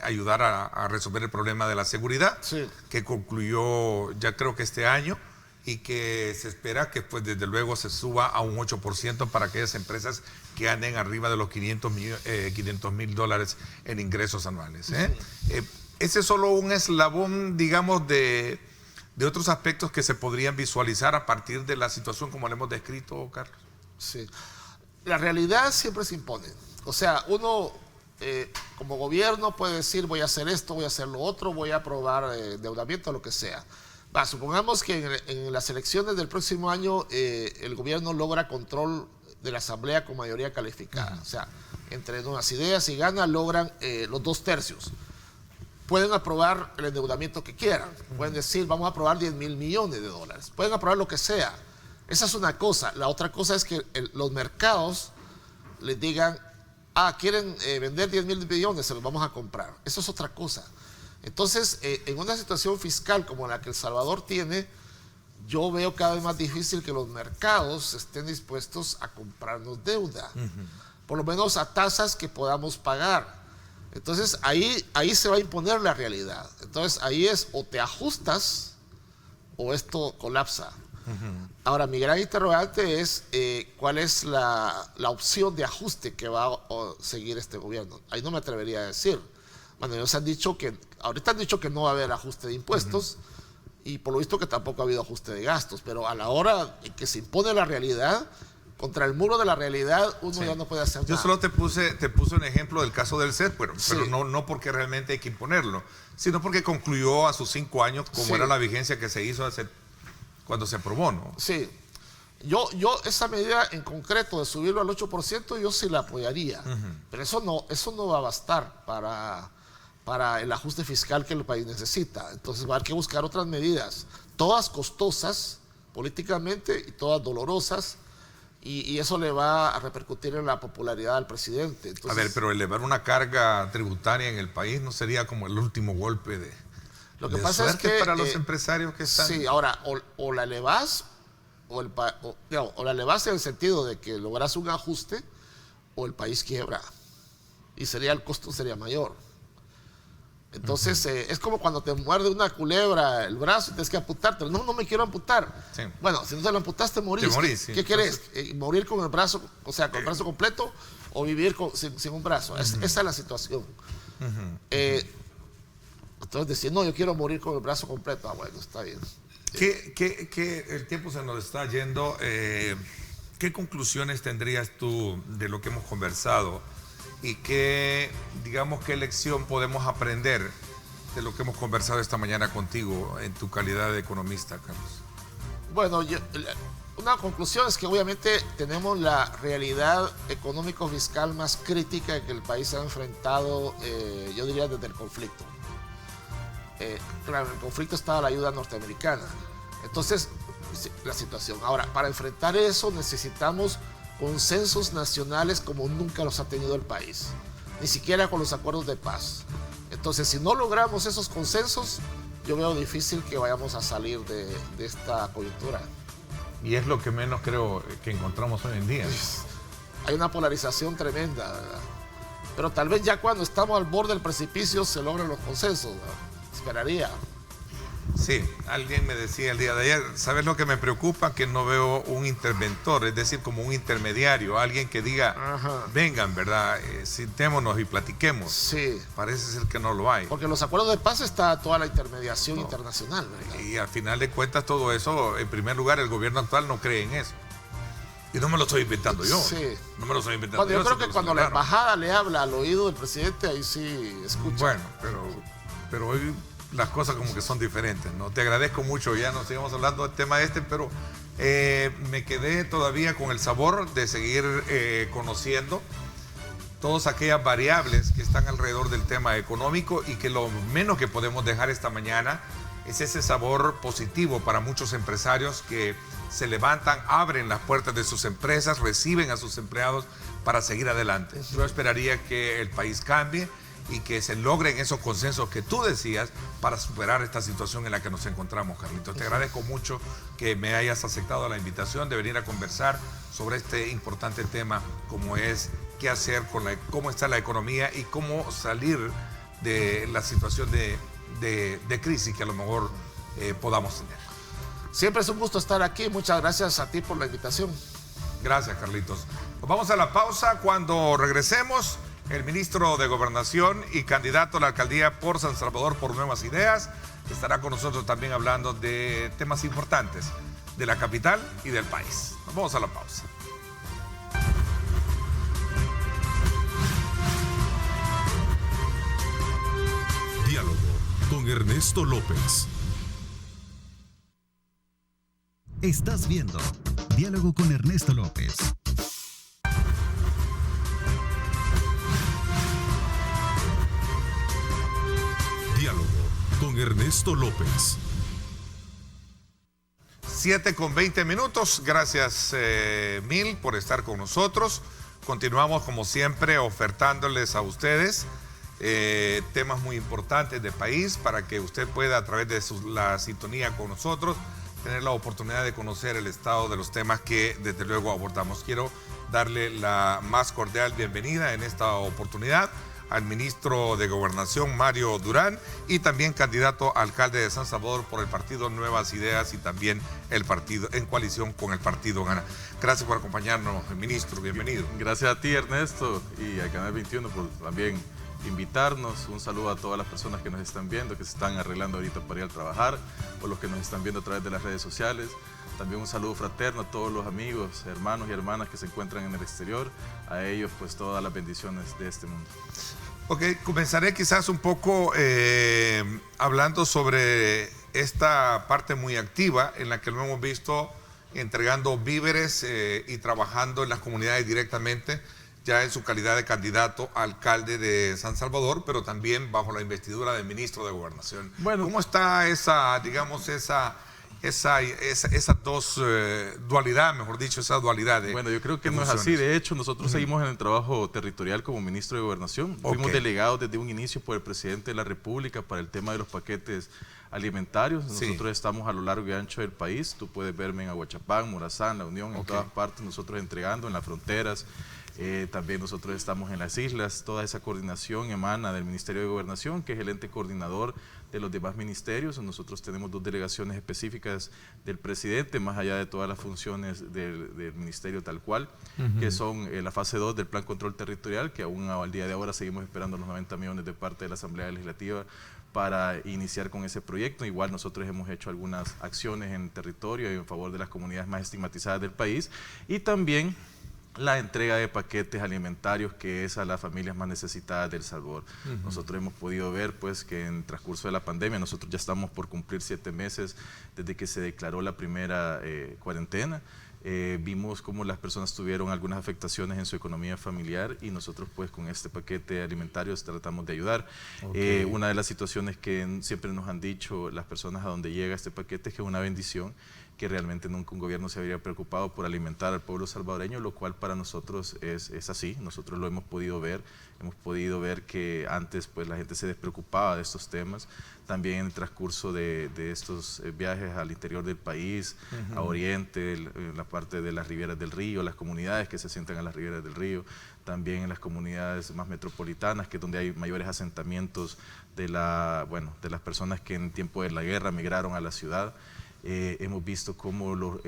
ayudar a resolver el problema de la seguridad, sí, que concluyó ya creo que este año, y que se espera que pues desde luego se suba a un 8% para aquellas empresas que ganen arriba de los $500,000 en ingresos anuales. Ese es solo un eslabón, digamos, de otros aspectos que se podrían visualizar a partir de la situación como le hemos descrito, Carlos. Sí. La realidad siempre se impone. O sea, uno como gobierno puede decir voy a hacer esto, voy a hacer lo otro, voy a aprobar endeudamiento, lo que sea. Supongamos que en las elecciones del próximo año el gobierno logra control de la asamblea con mayoría calificada. O sea, entre nuevas ideas y gana logran los 2/3. Pueden aprobar el endeudamiento que quieran. Pueden decir vamos a aprobar $10,000 millones. Pueden aprobar lo que sea. Esa es una cosa. La otra cosa es que los mercados les digan quieren vender 10,000 millones, se los vamos a comprar. Eso es otra cosa. Entonces, en una situación fiscal como la que El Salvador tiene, yo veo cada vez más difícil que los mercados estén dispuestos a comprarnos deuda, por lo menos a tasas que podamos pagar. Entonces, ahí se va a imponer la realidad. Entonces, ahí es o te ajustas o esto colapsa. Ahora, mi gran interrogante es cuál es la opción de ajuste que va a seguir este gobierno. Ahí no me atrevería a decir. Bueno, ellos ahorita han dicho que no va a haber ajuste de impuestos y por lo visto que tampoco ha habido ajuste de gastos, pero a la hora en que se impone la realidad, contra el muro de la realidad, uno ya no puede hacer nada. Yo solo te puse un ejemplo del caso del CES, pero no porque realmente hay que imponerlo, sino porque concluyó a sus 5 años como era la vigencia que se hizo cuando se aprobó, ¿no? Sí. Yo esa medida en concreto de subirlo al 8%, yo sí la apoyaría, pero eso no va a bastar para el ajuste fiscal que el país necesita. Entonces va a haber que buscar otras medidas, todas costosas políticamente y todas dolorosas, y eso le va a repercutir en la popularidad del presidente. Entonces, a ver, pero elevar una carga tributaria en el país no sería como el último golpe de suerte para los empresarios que están... Sí, ahora, o la elevas, o la elevas en el sentido de que logras un ajuste, o el país quiebra, y el costo sería mayor. Entonces, es como cuando te muerde una culebra el brazo y tienes que amputarte. No me quiero amputar. Sí. Bueno, si no te lo amputaste, morís. ¿Qué querés? ¿Morir con el brazo, con el brazo completo, o vivir sin un brazo? Esa es la situación. Entonces, decir, no, yo quiero morir con el brazo completo. Bueno, está bien. El tiempo se nos está yendo. ¿Qué conclusiones tendrías tú de lo que hemos conversado? ¿Y qué lección podemos aprender de lo que hemos conversado esta mañana contigo en tu calidad de economista, Carlos? Bueno, una conclusión es que obviamente tenemos la realidad económico-fiscal más crítica que el país ha enfrentado, yo diría, desde el conflicto. Claro, en el conflicto estaba la ayuda norteamericana. Entonces, la situación. Ahora, para enfrentar eso necesitamos consensos nacionales como nunca los ha tenido el país, ni siquiera con los acuerdos de paz. Entonces, si no logramos esos consensos, yo veo difícil que vayamos a salir de esta coyuntura. Y es lo que menos creo que encontramos hoy en día. Hay una polarización tremenda, ¿verdad? Pero tal vez ya cuando estamos al borde del precipicio se logren los consensos, ¿verdad? Esperaría. Sí, alguien me decía el día de ayer, ¿sabes lo que me preocupa? Que no veo un interventor, es decir, como un intermediario, alguien que diga, vengan, ¿verdad? Sentémonos y platiquemos. Sí. Parece ser que no lo hay. Porque en los acuerdos de paz está toda la intermediación internacional, ¿verdad? Y al final de cuentas todo eso, en primer lugar, el gobierno actual no cree en eso. Y no me lo estoy inventando yo. Sí. No me lo estoy inventando Yo creo que lo cuando la celebraron. embajada le habla al oído del presidente, ahí sí escucha. Bueno, pero hoy las cosas como que son diferentes, ¿no? Te agradezco mucho, ya no sigamos hablando del tema pero me quedé todavía con el sabor de seguir conociendo todas aquellas variables que están alrededor del tema económico y que lo menos que podemos dejar esta mañana es ese sabor positivo para muchos empresarios que se levantan, abren las puertas de sus empresas, reciben a sus empleados para seguir adelante. Yo esperaría que el país cambie y que se logren esos consensos que tú decías para superar esta situación en la que nos encontramos, Carlitos. Te agradezco mucho que me hayas aceptado la invitación de venir a conversar sobre este importante tema como es qué hacer con cómo está la economía y cómo salir de la situación de crisis que a lo mejor podamos tener. Siempre es un gusto estar aquí. Muchas gracias a ti por la invitación. Gracias, Carlitos. Nos vamos a la pausa. Cuando regresemos, el ministro de Gobernación y candidato a la alcaldía por San Salvador por Nuevas Ideas estará con nosotros también hablando de temas importantes de la capital y del país. Nos vamos a la pausa. Diálogo con Ernesto López. Estás viendo Diálogo con Ernesto López. Diálogo con Ernesto López. 7:20. Gracias mil por estar con nosotros. Continuamos como siempre ofertándoles a ustedes temas muy importantes de país para que usted pueda a través de la sintonía con nosotros tener la oportunidad de conocer el estado de los temas que desde luego abordamos. Quiero darle la más cordial bienvenida en esta oportunidad al ministro de Gobernación, Mario Durán, y también candidato a alcalde de San Salvador por el partido Nuevas Ideas y también el partido en coalición con el partido Gana. Gracias por acompañarnos, ministro, bienvenido. Gracias a ti, Ernesto, y al Canal 21 por también invitarnos. Un saludo a todas las personas que nos están viendo, que se están arreglando ahorita para ir a trabajar, o los que nos están viendo a través de las redes sociales. También un saludo fraterno a todos los amigos, hermanos y hermanas que se encuentran en el exterior. A ellos, pues, todas las bendiciones de este mundo. Ok, comenzaré quizás un poco hablando sobre esta parte muy activa en la que lo hemos visto entregando víveres y trabajando en las comunidades directamente, ya en su calidad de candidato a alcalde de San Salvador, pero también bajo la investidura del ministro de Gobernación. Bueno, ¿cómo está esa dos dualidad, mejor dicho, esa dualidad de Bueno, yo creo que no es funciones? así. De hecho, nosotros seguimos en el trabajo territorial como ministro de Gobernación. Fuimos delegados desde un inicio por el presidente de la República para el tema de los paquetes alimentarios. Nosotros estamos a lo largo y ancho del país. Tú puedes verme en Aguachapán, Morazán, La Unión, en todas partes, nosotros entregando en las fronteras. También nosotros estamos en las islas. Toda esa coordinación emana del Ministerio de Gobernación, que es el ente coordinador de los demás ministerios. Nosotros tenemos 2 delegaciones específicas del presidente, más allá de todas las funciones del ministerio tal cual, que son la fase 2 del Plan Control Territorial, que aún al día de ahora seguimos esperando los 90 millones de parte de la Asamblea Legislativa para iniciar con ese proyecto. Igual nosotros hemos hecho algunas acciones en el territorio y en favor de las comunidades más estigmatizadas del país, y también la entrega de paquetes alimentarios, que es a las familias más necesitadas de El Salvador. Nosotros hemos podido ver, pues, que en el transcurso de la pandemia, nosotros ya estamos por cumplir 7 meses desde que se declaró la primera cuarentena. Vimos cómo las personas tuvieron algunas afectaciones en su economía familiar, y nosotros, pues, con este paquete alimentario tratamos de ayudar. Una de las situaciones que siempre nos han dicho las personas a donde llega este paquete es que es una bendición, que realmente nunca un gobierno se habría preocupado por alimentar al pueblo salvadoreño, lo cual para nosotros es así. Nosotros lo hemos podido ver que antes, pues, la gente se despreocupaba de estos temas. También en el transcurso de estos viajes al interior del país, a Oriente, la parte de las riberas del río, las comunidades que se asientan a las riberas del río, también en las comunidades más metropolitanas, que es donde hay mayores asentamientos de las personas que en tiempo de la guerra migraron a la ciudad. Hemos visto cómo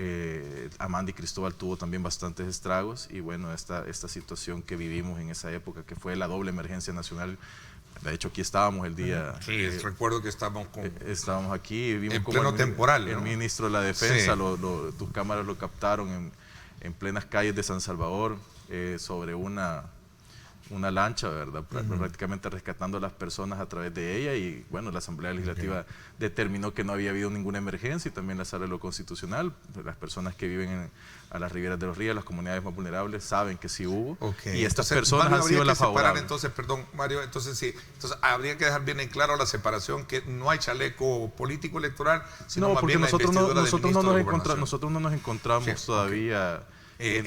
Amanda y Cristóbal tuvo también bastantes estragos, y bueno, esta situación que vivimos en esa época, que fue la doble emergencia nacional. De hecho, aquí estábamos el día... Sí, recuerdo que estábamos aquí y vimos en cómo pleno temporal, el ¿no? ministro de la Defensa, tus cámaras lo captaron en plenas calles de San Salvador, sobre una lancha, ¿verdad? Prácticamente rescatando a las personas a través de ella, y bueno, la Asamblea Legislativa determinó que no había habido ninguna emergencia, y también la Sala de lo Constitucional, las personas que viven a las riberas de los ríos, las comunidades más vulnerables, saben que sí hubo, y estas personas han sido las favorables. Entonces, perdón, Mario, entonces sí, habría que dejar bien en claro la separación, que no hay chaleco político electoral, sino más bien la investidura del ministro de Gobernación. Nosotros no nos encontramos todavía en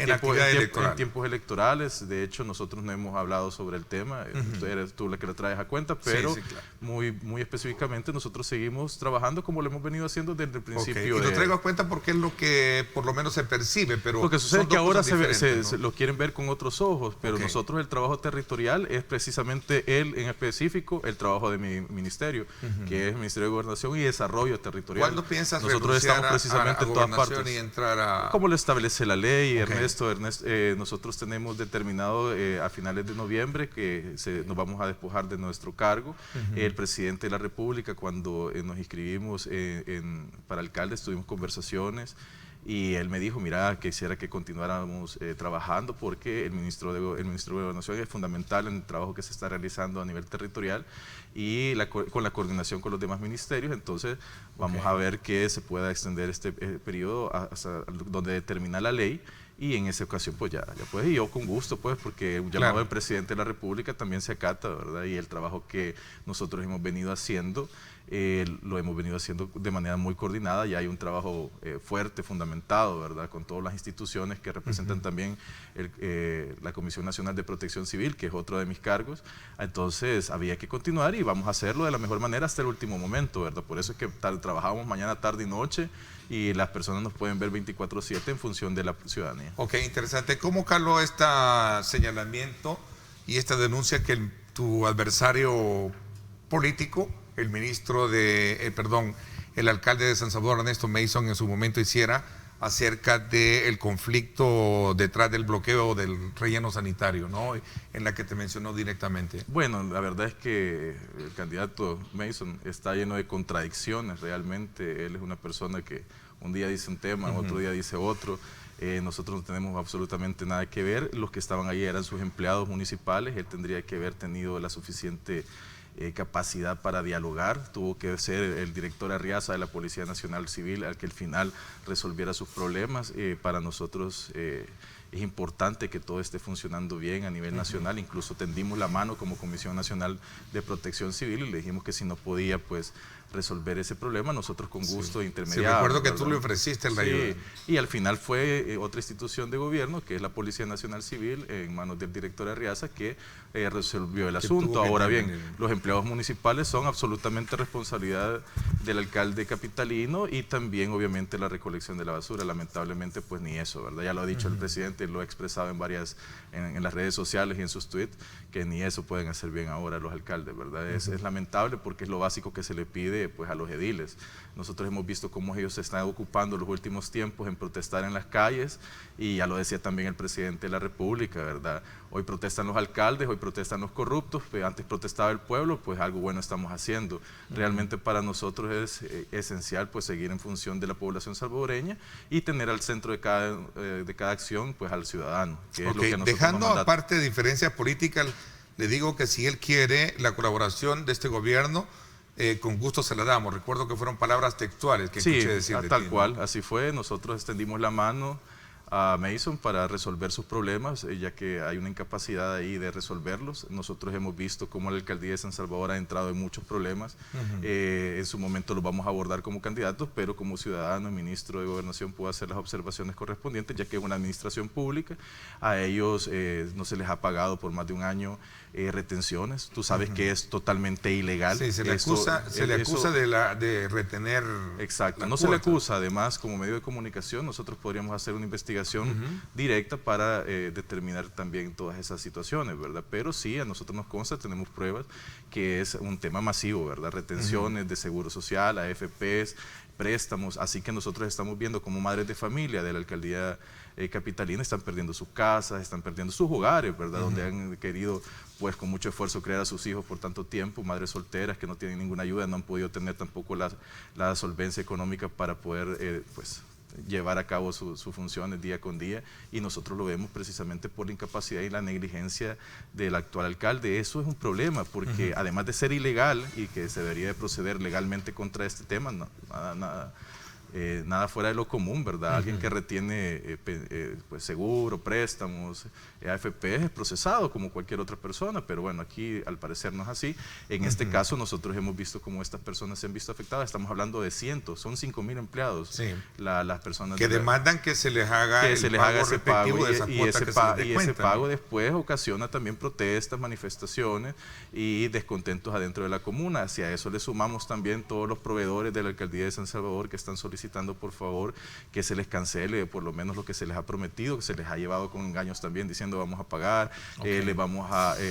tiempos electorales. De hecho, nosotros no hemos hablado sobre el tema, eres tú la que lo traes a cuenta, pero claro, muy específicamente nosotros seguimos trabajando como lo hemos venido haciendo desde el principio. Y lo traigo a cuenta porque es lo que por lo menos se percibe, pero lo que sucede es que ahora se lo quieren ver con otros ojos, pero nosotros el trabajo territorial es precisamente en específico el trabajo de mi ministerio, que es el Ministerio de Gobernación y Desarrollo Territorial. ¿Cuándo piensas nosotros estamos precisamente en todas partes? Y entrar a... ¿Cómo lo establece la ley? Ernesto, nosotros tenemos determinado a finales de noviembre que nos vamos a despojar de nuestro cargo. El presidente de la República, cuando nos inscribimos para alcaldes, tuvimos conversaciones y él me dijo, mira, quisiera que continuáramos trabajando porque el ministro de Gobernación es fundamental en el trabajo que se está realizando a nivel territorial y con la coordinación con los demás ministerios. Entonces vamos a ver que se pueda extender este periodo hasta donde determina la ley. Y en esa ocasión, pues ya pues, y yo con gusto, pues, porque un llamado del presidente de la República también se acata, ¿verdad? Y el trabajo que nosotros hemos venido haciendo, lo hemos venido haciendo de manera muy coordinada, y hay un trabajo fuerte, fundamentado, ¿verdad? Con todas las instituciones que representan también la Comisión Nacional de Protección Civil, que es otro de mis cargos. Entonces, había que continuar y vamos a hacerlo de la mejor manera hasta el último momento, ¿verdad? Por eso es que trabajamos mañana, tarde y noche, y las personas nos pueden ver 24/7 en función de la ciudadanía. Ok, interesante. ¿Cómo caló este señalamiento y esta denuncia que tu adversario político, el ministro el alcalde de San Salvador, Ernesto Mason, en su momento hiciera acerca del conflicto detrás del bloqueo del relleno sanitario, ¿no? En la que te mencionó directamente? Bueno, la verdad es que el candidato Mason está lleno de contradicciones realmente. Él es una persona que un día dice un tema, otro día dice otro. Nosotros no tenemos absolutamente nada que ver. Los que estaban ahí eran sus empleados municipales. Él tendría que haber tenido la suficiente capacidad para dialogar. Tuvo que ser el director Arriaza de la Policía Nacional Civil al que al final resolviera sus problemas. Para nosotros es importante que todo esté funcionando bien a nivel nacional. Incluso tendimos la mano como Comisión Nacional de Protección Civil y le dijimos que si no podía, pues, resolver ese problema, nosotros con gusto intermediábamos. Sí, recuerdo que tú le ofreciste la ayuda. Y al final fue otra institución de gobierno, que es la Policía Nacional Civil, en manos del director Arriaza, que resolvió el asunto. Ahora bien, los empleados municipales son absolutamente responsabilidad del alcalde capitalino, y también obviamente la recolección de la basura. Lamentablemente, pues ni eso, ¿verdad? Ya lo ha dicho el presidente, lo ha expresado en las redes sociales y en sus tweets, que ni eso pueden hacer bien ahora los alcaldes, ¿verdad? Es lamentable porque es lo básico que se le pide, pues, a los ediles. Nosotros hemos visto cómo ellos se están ocupando los últimos tiempos en protestar en las calles, y ya lo decía también el presidente de la República, ¿verdad? Hoy protestan los alcaldes, hoy protestan los corruptos, pues antes protestaba el pueblo, pues algo bueno estamos haciendo. Realmente para nosotros es esencial, pues, seguir en función de la población salvadoreña y tener al centro de cada acción, pues, al ciudadano, que es lo que nosotros dejando aparte diferencias políticas, le digo que si él quiere la colaboración de este gobierno, con gusto se la damos. Recuerdo que fueron palabras textuales que escuché decir de tal ti, cual, ¿no? así fue. Nosotros extendimos la mano a Mason para resolver sus problemas, ya que hay una incapacidad ahí de resolverlos. Nosotros hemos visto cómo la alcaldía de San Salvador ha entrado en muchos problemas. En su momento los vamos a abordar como candidatos, pero como ciudadano y ministro de Gobernación puedo hacer las observaciones correspondientes, ya que es una administración pública. A ellos no se les ha pagado por más de un año retenciones. Tú sabes que es totalmente ilegal. Sí, se le acusa de retener. Exacto, no se le acusa. Además, como medio de comunicación, nosotros podríamos hacer una investigación directa para determinar también todas esas situaciones, ¿verdad? Pero sí, a nosotros nos consta, tenemos pruebas que es un tema masivo, ¿verdad? Retenciones de seguro social, AFPs, préstamos. Así que nosotros estamos viendo como madres de familia de la alcaldía capitalina están perdiendo sus casas, están perdiendo sus hogares, ¿verdad? Donde han querido, pues, con mucho esfuerzo criar a sus hijos por tanto tiempo, madres solteras que no tienen ninguna ayuda, no han podido tener tampoco la solvencia económica para poder, pues, llevar a cabo sus funciones día con día, y nosotros lo vemos precisamente por la incapacidad y la negligencia del actual alcalde. Eso es un problema, porque además de ser ilegal y que se debería de proceder legalmente contra este tema, nada fuera de lo común, ¿verdad? Alguien que retiene pues seguro, préstamos, AFP es procesado como cualquier otra persona, pero bueno, aquí al parecer no es así. En este caso nosotros hemos visto cómo estas personas se han visto afectadas. Estamos hablando de cientos, son 5.000 empleados, las personas que demandan que se les haga ese pago de esa cuota que se les descuenta, y ese pago después ocasiona también protestas, manifestaciones y descontentos adentro de la comuna. Hacia eso le sumamos también todos los proveedores de la alcaldía de San Salvador que están solicitando por favor que se les cancele por lo menos lo que se les ha prometido, que se les ha llevado con engaños también diciendo vamos a pagar,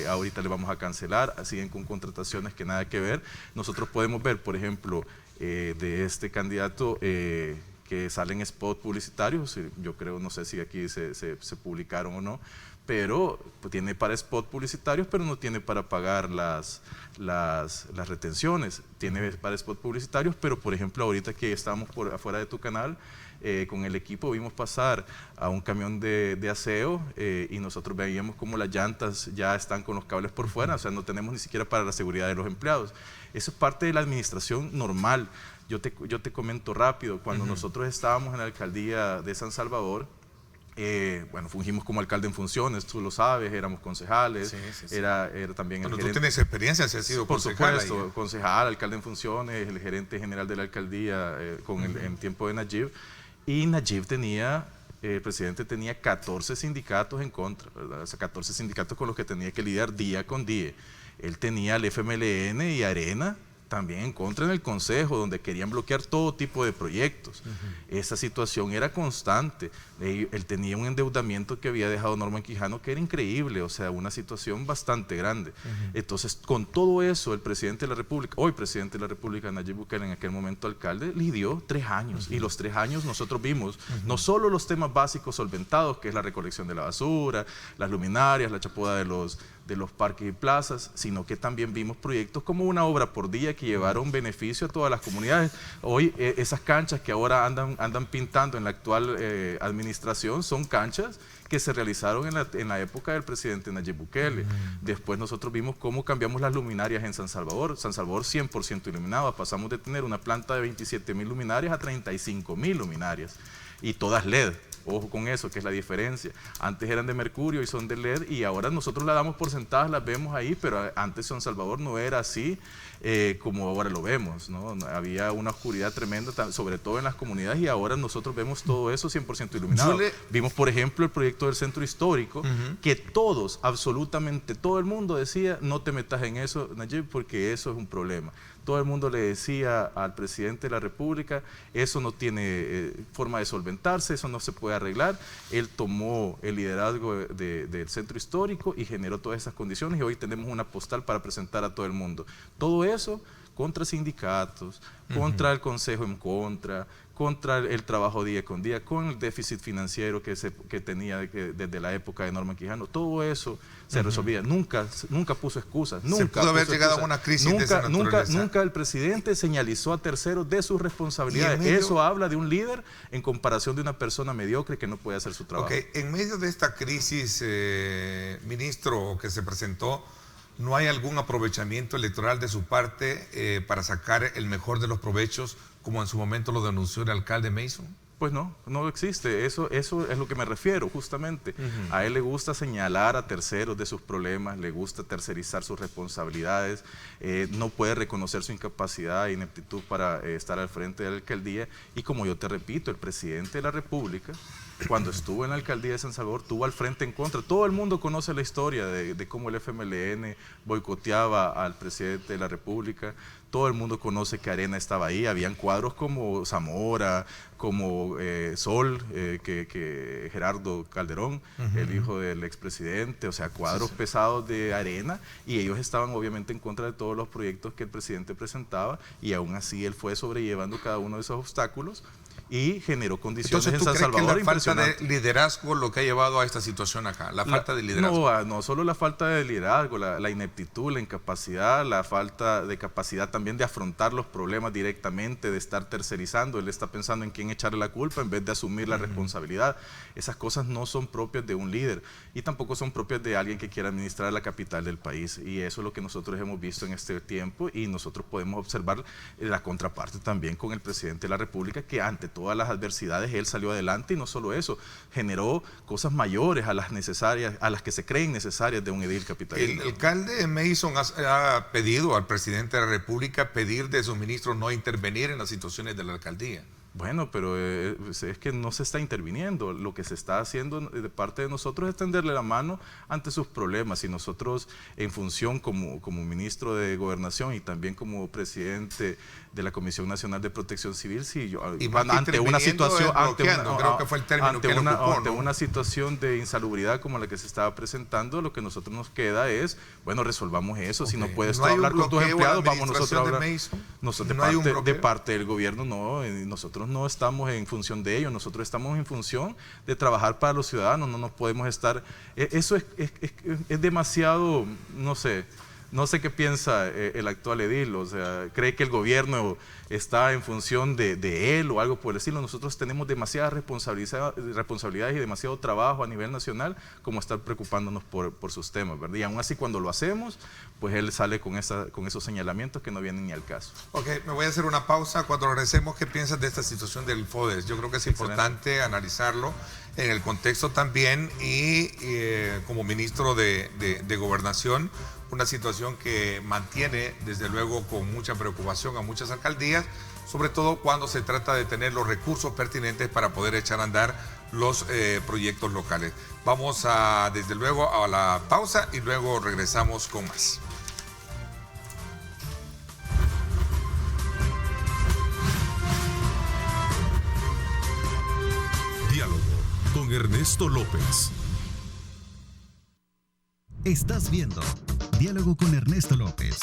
ahorita le vamos a cancelar, siguen con contrataciones que nada que ver. Nosotros podemos ver, por ejemplo, de este candidato que salen spots publicitarios, yo creo, no sé si aquí se publicaron o no, pero tiene para spot publicitarios, pero no tiene para pagar las retenciones. Tiene para spot publicitarios, pero por ejemplo ahorita que estábamos por afuera de tu canal, con el equipo vimos pasar a un camión de aseo y nosotros veíamos como las llantas ya están con los cables por fuera, o sea, no tenemos ni siquiera para la seguridad de los empleados. Eso es parte de la administración normal. Yo te comento rápido, cuando nosotros estábamos en la alcaldía de San Salvador, bueno, fungimos como alcalde en funciones, tú lo sabes, éramos concejales, Era también bueno, el gerente. Tú tienes experiencia, has sido por concejal. Por supuesto, concejal, alcalde en funciones, el gerente general de la alcaldía en tiempo de Najib. Y Najib el presidente tenía 14 sindicatos en contra, ¿verdad? O sea, 14 sindicatos con los que tenía que lidiar día con día. Él tenía al FMLN y Arena también en contra en el Consejo, donde querían bloquear todo tipo de proyectos. Esa situación era constante. Él tenía un endeudamiento que había dejado Norman Quijano que era increíble, o sea, una situación bastante grande. Entonces, con todo eso, el presidente de la República, hoy presidente de la República, Nayib Bukele, en aquel momento alcalde, lidió 3 años. Y los 3 años nosotros vimos no solo los temas básicos solventados, que es la recolección de la basura, las luminarias, la chapoda de los parques y plazas, sino que también vimos proyectos como una obra por día que llevaron beneficio a todas las comunidades. Hoy esas canchas que ahora andan pintando en la actual administración son canchas que se realizaron en la época del presidente Nayib Bukele. Después nosotros vimos cómo cambiamos las luminarias en San Salvador. San Salvador 100% iluminada. Pasamos de tener una planta de 27.000 luminarias a 35.000 luminarias y todas LED. Ojo con eso, que es la diferencia. Antes eran de mercurio y son de LED y ahora nosotros las damos por sentadas, las vemos ahí, pero antes San Salvador no era así como ahora lo vemos, ¿no? Había una oscuridad tremenda, sobre todo en las comunidades, y ahora nosotros vemos todo eso 100% iluminado. Vimos, por ejemplo, el proyecto del centro histórico, que todos, absolutamente todo el mundo decía, no te metas en eso, Nayib, porque eso es un problema. Todo el mundo le decía al presidente de la República, eso no tiene forma de solventarse, eso no se puede arreglar. Él tomó el liderazgo del centro histórico y generó todas esas condiciones y hoy tenemos una postal para presentar a todo el mundo. Todo eso contra sindicatos, contra el Consejo en contra el trabajo día con día, con el déficit financiero que tenía desde la época de Norman Quijano. Todo eso se resolvía. Nunca puso excusas. Se pudo haber llegado a una crisis de esa naturaleza. Nunca el presidente señalizó a terceros de sus responsabilidades. Eso habla de un líder en comparación de una persona mediocre que no puede hacer su trabajo. En medio de esta crisis, ministro, que se presentó, ¿no hay algún aprovechamiento electoral de su parte para sacar el mejor de los provechos, como en su momento lo denunció el alcalde Mason? Pues no existe. Eso es lo que me refiero, justamente. A él le gusta señalar a terceros de sus problemas, le gusta tercerizar sus responsabilidades, no puede reconocer su incapacidad e ineptitud para estar al frente de la alcaldía. Y como yo te repito, el presidente de la República, cuando estuvo en la alcaldía de San Salvador, tuvo al frente en contra. Todo el mundo conoce la historia de cómo el FMLN boicoteaba al presidente de la República. Todo el mundo conoce que Arena estaba ahí. Habían cuadros como Zamora, como Sol, que Gerardo Calderón, el hijo del expresidente, o sea, cuadros pesados de Arena, y ellos estaban obviamente en contra de todos los proyectos que el presidente presentaba, y aún así él fue sobrellevando cada uno de esos obstáculos y generó condiciones Entonces, ¿tú en San crees Salvador que la falta de impresionantes. liderazgo lo que ha llevado a esta situación acá? La falta de liderazgo. No solo la falta de liderazgo, la ineptitud, la incapacidad, la falta de capacidad también de afrontar los problemas directamente, de estar tercerizando. Él está pensando en quién echarle la culpa en vez de asumir la responsabilidad. Esas cosas no son propias de un líder y tampoco son propias de alguien que quiera administrar la capital del país. Y eso es lo que nosotros hemos visto en este tiempo, y nosotros podemos observar la contraparte también con el presidente de la República, que ante todas las adversidades él salió adelante, y no solo eso, generó cosas mayores a las necesarias, a las que se creen necesarias de un edil capitalino. El alcalde Mason ha pedido al presidente de la República pedir de sus ministros no intervenir en las situaciones de la alcaldía. Bueno, pero es que no se está interviniendo. Lo que se está haciendo de parte de nosotros es tenderle la mano ante sus problemas, y nosotros, en función como ministro de Gobernación y también como presidente de la Comisión Nacional de Protección Civil, ante una situación, creo que fue el término que él ocupó, ante una situación de insalubridad como la que se estaba presentando, lo que nosotros nos queda es, bueno, resolvamos eso. Si no puedes hablar con tus empleados, vamos nosotros a hablar. De parte del gobierno, no, nosotros no estamos en función de ello, nosotros estamos en función de trabajar para los ciudadanos. No nos podemos estar, eso es demasiado, no sé qué piensa el actual edil, o sea, cree que el gobierno está en función de él o algo por el estilo. Nosotros tenemos demasiadas responsabilidades y demasiado trabajo a nivel nacional como estar preocupándonos por sus temas, ¿verdad? Y aún así, cuando lo hacemos, pues él sale con esos señalamientos que no vienen ni al caso. Ok, me voy a hacer una pausa. Cuando regresemos, ¿qué piensas de esta situación del FODES? Yo creo que es importante analizarlo en el contexto también, y como ministro de Gobernación, una situación que mantiene desde luego con mucha preocupación a muchas alcaldías, sobre todo cuando se trata de tener los recursos pertinentes para poder echar a andar los proyectos locales. Vamos desde luego a la pausa y luego regresamos con más. Diálogo con Ernesto López. Estás viendo Diálogo con Ernesto López.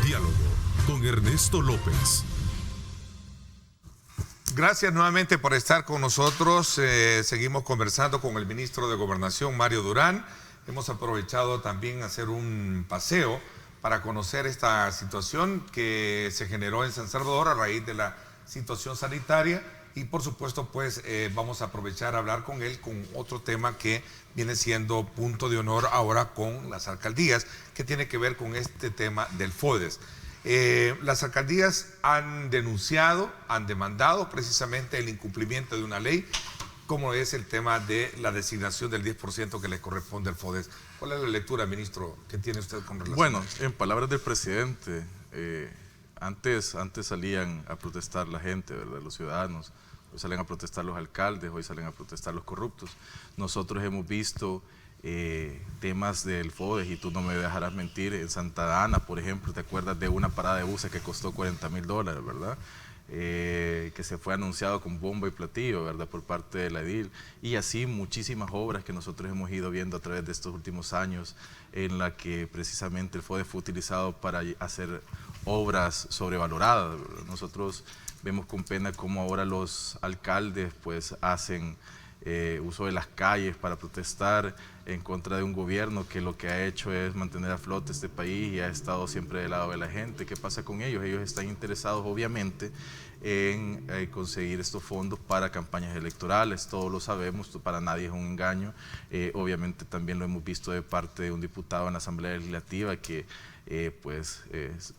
Diálogo con Ernesto López. Gracias nuevamente por estar con nosotros. Seguimos conversando con el ministro de Gobernación, Mario Durán. Hemos aprovechado también hacer un paseo para conocer esta situación que se generó en San Salvador a raíz de la situación sanitaria. Y por supuesto, pues vamos a aprovechar a hablar con él con otro tema que viene siendo punto de honor ahora con las alcaldías, que tiene que ver con este tema del FODES. Las alcaldías han denunciado, han demandado precisamente el incumplimiento de una ley, como es el tema de la designación del 10% que le corresponde al FODES. ¿Cuál es la lectura, ministro, que tiene usted con relación? Bueno, en palabras del presidente, antes salían a protestar la gente, ¿verdad? Los ciudadanos. Hoy salen a protestar los alcaldes, hoy salen a protestar los corruptos. Nosotros hemos visto temas del FODES, y tú no me dejarás mentir, en Santa Ana, por ejemplo, ¿te acuerdas de una parada de buses que costó $40,000, verdad? Que se fue anunciado con bombo y platillo, ¿verdad?, por parte de la edil, y así muchísimas obras que nosotros hemos ido viendo a través de estos últimos años, en la que precisamente el FODES fue utilizado para hacer obras sobrevaloradas, ¿verdad? Nosotros vemos con pena cómo ahora los alcaldes pues hacen uso de las calles para protestar en contra de un gobierno que lo que ha hecho es mantener a flote este país y ha estado siempre del lado de la gente. ¿Qué pasa con ellos? Ellos están interesados obviamente en conseguir estos fondos para campañas electorales, todos lo sabemos, para nadie es un engaño. Obviamente también lo hemos visto de parte de un diputado en la Asamblea Legislativa que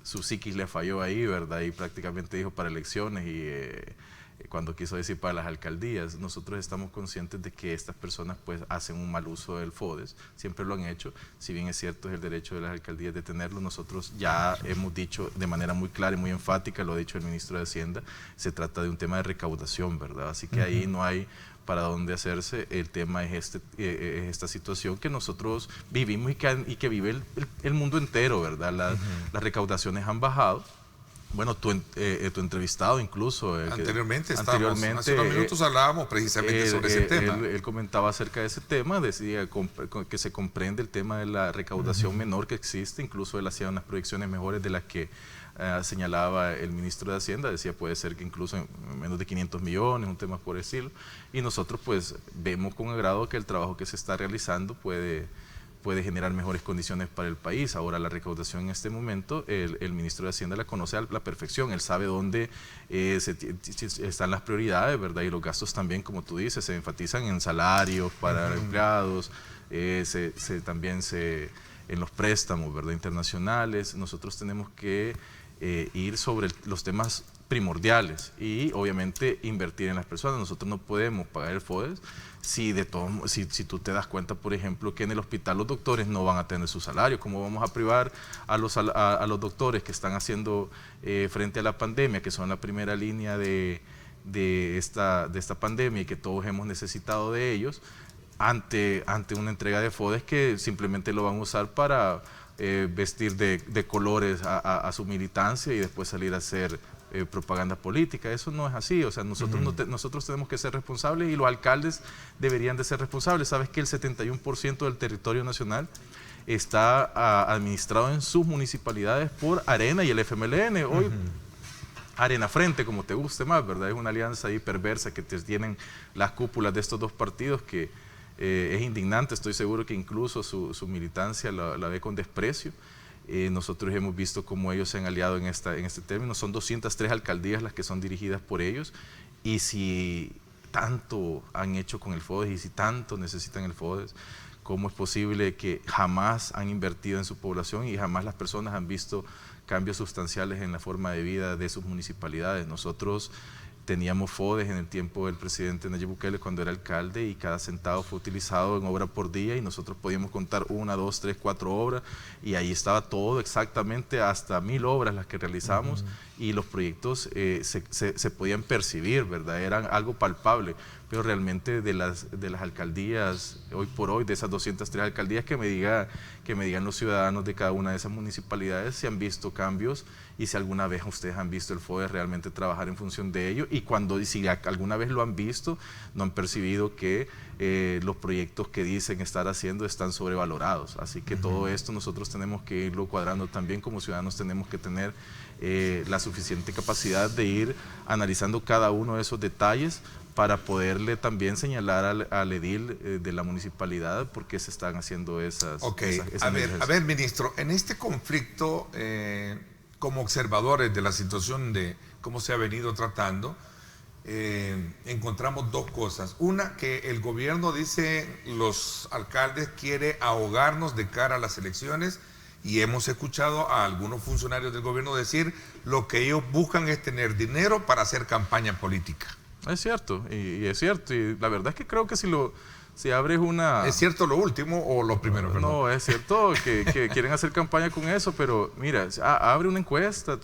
su psiquis le falló ahí, ¿verdad? Y prácticamente dijo para elecciones y cuando quiso decir para las alcaldías. Nosotros estamos conscientes de que estas personas pues hacen un mal uso del FODES, siempre lo han hecho, si bien es cierto es el derecho de las alcaldías de tenerlo. Nosotros ya hemos dicho de manera muy clara y muy enfática, lo ha dicho el ministro de Hacienda, se trata de un tema de recaudación, ¿verdad? Así que ahí no hay para dónde hacerse. El tema es esta situación que nosotros vivimos y que vive el mundo entero, ¿verdad? Las recaudaciones han bajado Bueno, tu entrevistado incluso. Anteriormente, hace unos minutos hablábamos precisamente sobre ese tema. Él comentaba acerca de ese tema, decía que se comprende el tema de la recaudación menor que existe, incluso él hacía unas proyecciones mejores de las que señalaba el ministro de Hacienda, decía puede ser que incluso en menos de 500 millones, un tema por el estilo, y nosotros pues vemos con agrado que el trabajo que se está realizando puede generar mejores condiciones para el país. Ahora, la recaudación en este momento, el ministro de Hacienda la conoce a la perfección, él sabe dónde están las prioridades, ¿verdad? Y los gastos también, como tú dices, se enfatizan en salarios para empleados, también en los préstamos, ¿verdad? Internacionales. Nosotros tenemos que ir sobre los temas primordiales y obviamente invertir en las personas. Nosotros no podemos pagar el FODES si tú te das cuenta, por ejemplo, que en el hospital los doctores no van a tener su salario. ¿Cómo vamos a privar a los doctores que están haciendo frente a la pandemia, que son la primera línea de esta pandemia y que todos hemos necesitado de ellos, ante una entrega de FODES que simplemente lo van a usar para vestir de colores a su militancia y después salir a hacer propaganda política? Eso no es así. O sea, nosotros tenemos que ser responsables y los alcaldes deberían de ser responsables. Sabes que el 71% del territorio nacional está administrado en sus municipalidades por Arena y el FMLN. Hoy Arena Frente, como te guste más, ¿verdad? Es una alianza ahí perversa que tienen las cúpulas de estos dos partidos que es indignante. Estoy seguro que incluso su militancia la ve con desprecio. Nosotros hemos visto cómo ellos se han aliado en este término. Son 203 alcaldías las que son dirigidas por ellos, y si tanto han hecho con el FODES y si tanto necesitan el FODES, ¿cómo es posible que jamás han invertido en su población y jamás las personas han visto cambios sustanciales en la forma de vida de sus municipalidades? Nosotros teníamos FODES en el tiempo del presidente Nayib Bukele cuando era alcalde, y cada centavo fue utilizado en obra por día, y nosotros podíamos contar 1, 2, 3, 4 obras, y ahí estaba todo exactamente, hasta 1000 obras las que realizamos, y los proyectos se podían percibir, ¿verdad? Eran algo palpable. Pero realmente de las alcaldías, hoy por hoy, de esas 203 alcaldías, que me digan los ciudadanos de cada una de esas municipalidades si han visto cambios y si alguna vez ustedes han visto el FODES realmente trabajar en función de ello, y si alguna vez lo han visto, no han percibido que los proyectos que dicen estar haciendo están sobrevalorados. Así que todo esto nosotros tenemos que irlo cuadrando también. Como ciudadanos tenemos que tener la suficiente capacidad de ir analizando cada uno de esos detalles para poderle también señalar al edil de la municipalidad por qué se están haciendo esas a ver, ministro, en este conflicto, como observadores de la situación de cómo se ha venido tratando, encontramos dos cosas. Una, que el gobierno dice, los alcaldes quiere ahogarnos de cara a las elecciones, y hemos escuchado a algunos funcionarios del gobierno decir lo que ellos buscan es tener dinero para hacer campaña política. Es cierto, y es cierto, y la verdad es que creo que si abres una... ¿Es cierto lo último o lo primero? Perdón. No, es cierto que quieren hacer campaña con eso, pero mira, abre una encuesta,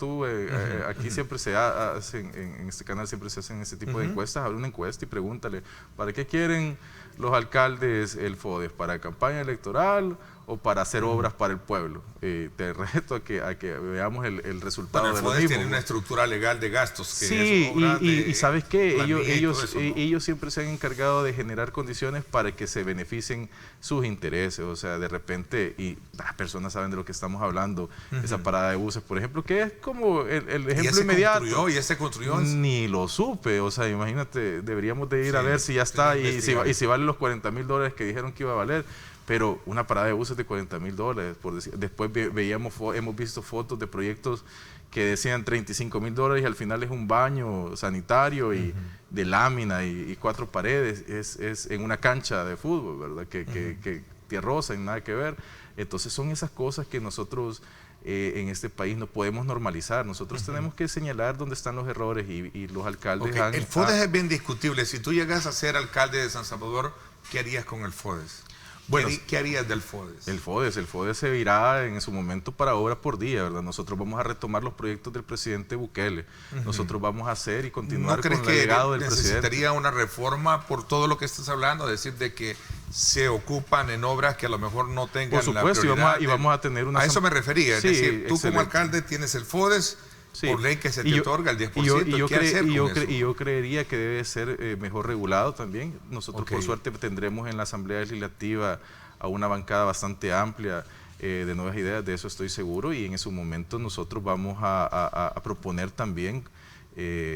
aquí siempre se hacen, en este canal siempre se hacen ese tipo de encuestas, abre una encuesta y pregúntale, ¿para qué quieren los alcaldes el FODES? ¿Para campaña electoral o para hacer obras para el pueblo? Te reto a que veamos el resultado de lo mismo. El FODES tiene una estructura legal de gastos. Que sí, y ¿sabes qué? Ellos ellos siempre se han encargado de generar condiciones para que se beneficien sus intereses. O sea, de repente, y las personas saben de lo que estamos hablando, esa parada de buses, por ejemplo, que es como el ejemplo inmediato. ¿Y se construyó? Ni lo supe. O sea, imagínate, deberíamos de ir a ver si ya está y si vale los $40,000 que dijeron que iba a valer. Pero una parada de buses de $40,000, por decir. Después hemos visto fotos de proyectos que decían $35,000 y al final es un baño sanitario y de lámina y 4 paredes. Es en una cancha de fútbol, ¿verdad? Que tierrosa y nada que ver. Entonces son esas cosas que nosotros en este país no podemos normalizar. Nosotros tenemos que señalar dónde están los errores y los alcaldes el FODES es bien discutible. Si tú llegas a ser alcalde de San Salvador, ¿qué harías con el FODES? Bueno, ¿qué harías del FODES? El FODES se irá en su momento para obra por día, ¿verdad? Nosotros vamos a retomar los proyectos del presidente Bukele. Nosotros vamos a hacer y continuar con el legado del presidente. ¿No crees que necesitaría una reforma por todo lo que estás hablando? Es decir, de que se ocupan en obras que a lo mejor no tengan la prioridad. Por supuesto, y vamos a tener una... A eso me refería. Es decir, tú como alcalde tienes el FODES Sí. por ley que se te otorga el 10%. Yo creería que debe ser mejor regulado también. Nosotros por suerte tendremos en la Asamblea Legislativa a una bancada bastante amplia de nuevas ideas, de eso estoy seguro, y en ese momento nosotros vamos a proponer también,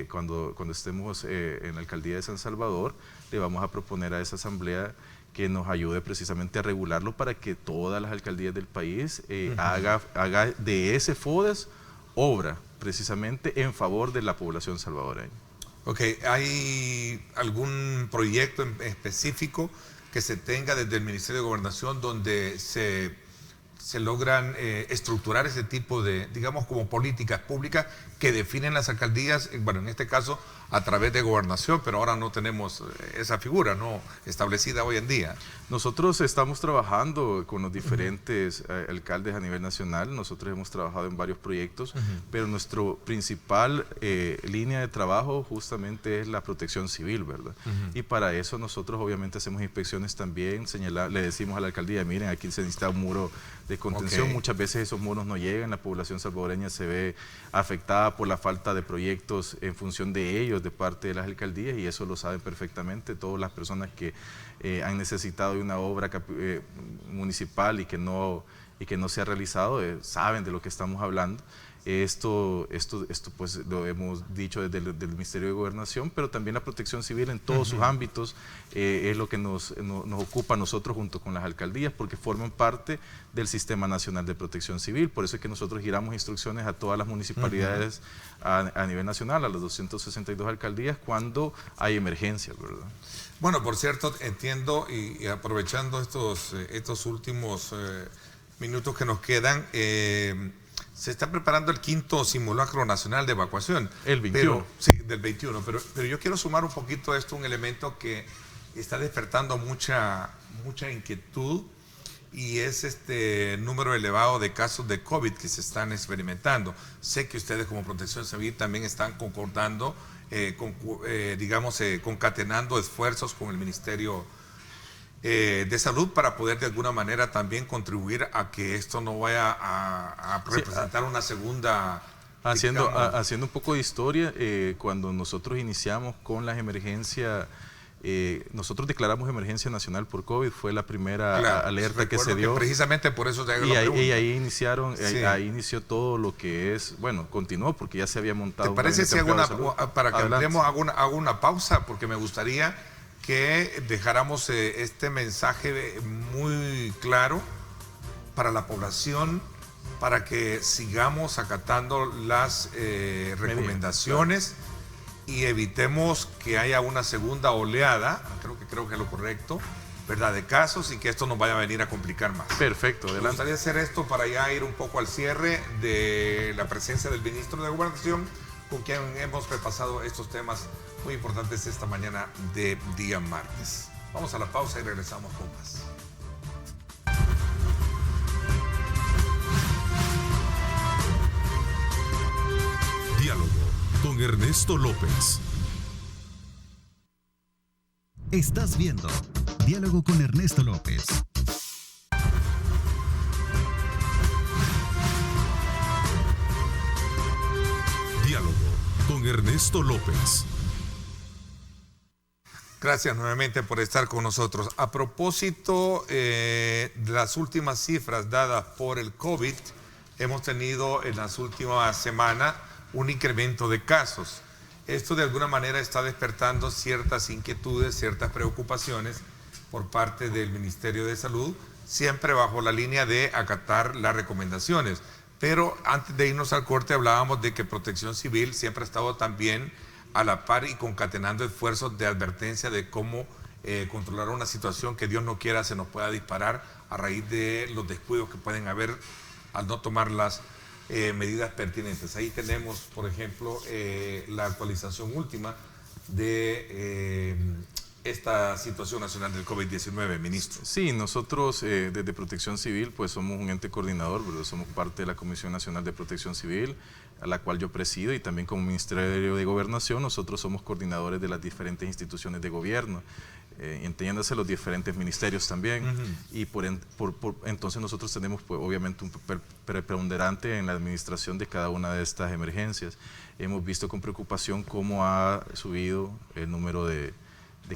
cuando estemos en la Alcaldía de San Salvador, le vamos a proponer a esa Asamblea que nos ayude precisamente a regularlo para que todas las alcaldías del país haga de ese FODES obra precisamente en favor de la población salvadoreña. Ok, ¿hay algún proyecto en específico que se tenga desde el Ministerio de Gobernación donde se logran estructurar ese tipo de, digamos, como políticas públicas que definen las alcaldías, bueno, en este caso a través de Gobernación, pero ahora no tenemos esa figura no establecida hoy en día? Nosotros estamos trabajando con los diferentes alcaldes a nivel nacional. Nosotros hemos trabajado en varios proyectos, pero nuestra principal línea de trabajo justamente es la protección civil, ¿verdad? Y para eso nosotros obviamente hacemos inspecciones también, le decimos a la alcaldía, miren, aquí se necesita un muro de contención. Muchas veces esos muros no llegan, la población salvadoreña se ve afectada por la falta de proyectos en función de ellos, de parte de las alcaldías, y eso lo saben perfectamente todas las personas que han necesitado de una obra municipal y que no se ha realizado, saben de lo que estamos hablando. Esto pues lo hemos dicho desde el Ministerio de Gobernación, pero también la protección civil en todos sus ámbitos es lo que nos ocupa a nosotros junto con las alcaldías, porque forman parte del Sistema Nacional de Protección Civil. Por eso es que nosotros giramos instrucciones a todas las municipalidades a nivel nacional, a las 262 alcaldías, cuando hay emergencias, ¿verdad? Bueno, por cierto, entiendo, y aprovechando estos últimos minutos que nos quedan, se está preparando el 5º simulacro nacional de evacuación. El 21. Pero, sí, del 21. Pero yo quiero sumar un poquito a esto, un elemento que está despertando mucha inquietud, y es este número elevado de casos de COVID que se están experimentando. Sé que ustedes como Protección Civil también están concordando, concatenando esfuerzos con el Ministerio de Salud para poder de alguna manera también contribuir a que esto no vaya a representar una segunda... Haciendo un poco de historia, cuando nosotros iniciamos con las emergencias, nosotros declaramos emergencia nacional por COVID, fue la primera alerta que se dio. Precisamente por eso te hago y la pregunta. Y ahí inició todo lo que es, bueno, continuó porque ya se había montado. ¿Te parece si para que hablemos, hago una pausa? Porque me gustaría que dejáramos este mensaje muy claro para la población, para que sigamos acatando las recomendaciones y evitemos que haya una segunda oleada, creo que es lo correcto, ¿verdad?, de casos, y que esto nos vaya a venir a complicar más. Perfecto, adelante. Me gustaría hacer esto para ya ir un poco al cierre de la presencia del ministro de Gobernación, con quien hemos repasado estos temas muy importantes esta mañana de día martes. Vamos a la pausa y regresamos con más. Diálogo con Ernesto López. Estás viendo Diálogo con Ernesto López. Diálogo con Ernesto López. Gracias nuevamente por estar con nosotros. A propósito de las últimas cifras dadas por el COVID, hemos tenido en las últimas semanas un incremento de casos. Esto de alguna manera está despertando ciertas inquietudes, ciertas preocupaciones por parte del Ministerio de Salud, siempre bajo la línea de acatar las recomendaciones. Pero antes de irnos al corte hablábamos de que Protección Civil siempre ha estado también a la par y concatenando esfuerzos de advertencia de cómo controlar una situación que Dios no quiera se nos pueda disparar a raíz de los descuidos que pueden haber al no tomar las medidas pertinentes. Ahí tenemos, por ejemplo, la actualización última de esta situación nacional del COVID-19, ministro? Sí, nosotros desde Protección Civil pues somos un ente coordinador, ¿verdad? Somos parte de la Comisión Nacional de Protección Civil, a la cual yo presido, y también como Ministerio de Gobernación nosotros somos coordinadores de las diferentes instituciones de gobierno, entiéndase los diferentes ministerios también, y entonces nosotros tenemos pues, obviamente un papel preponderante en la administración de cada una de estas emergencias. Hemos visto con preocupación cómo ha subido el número de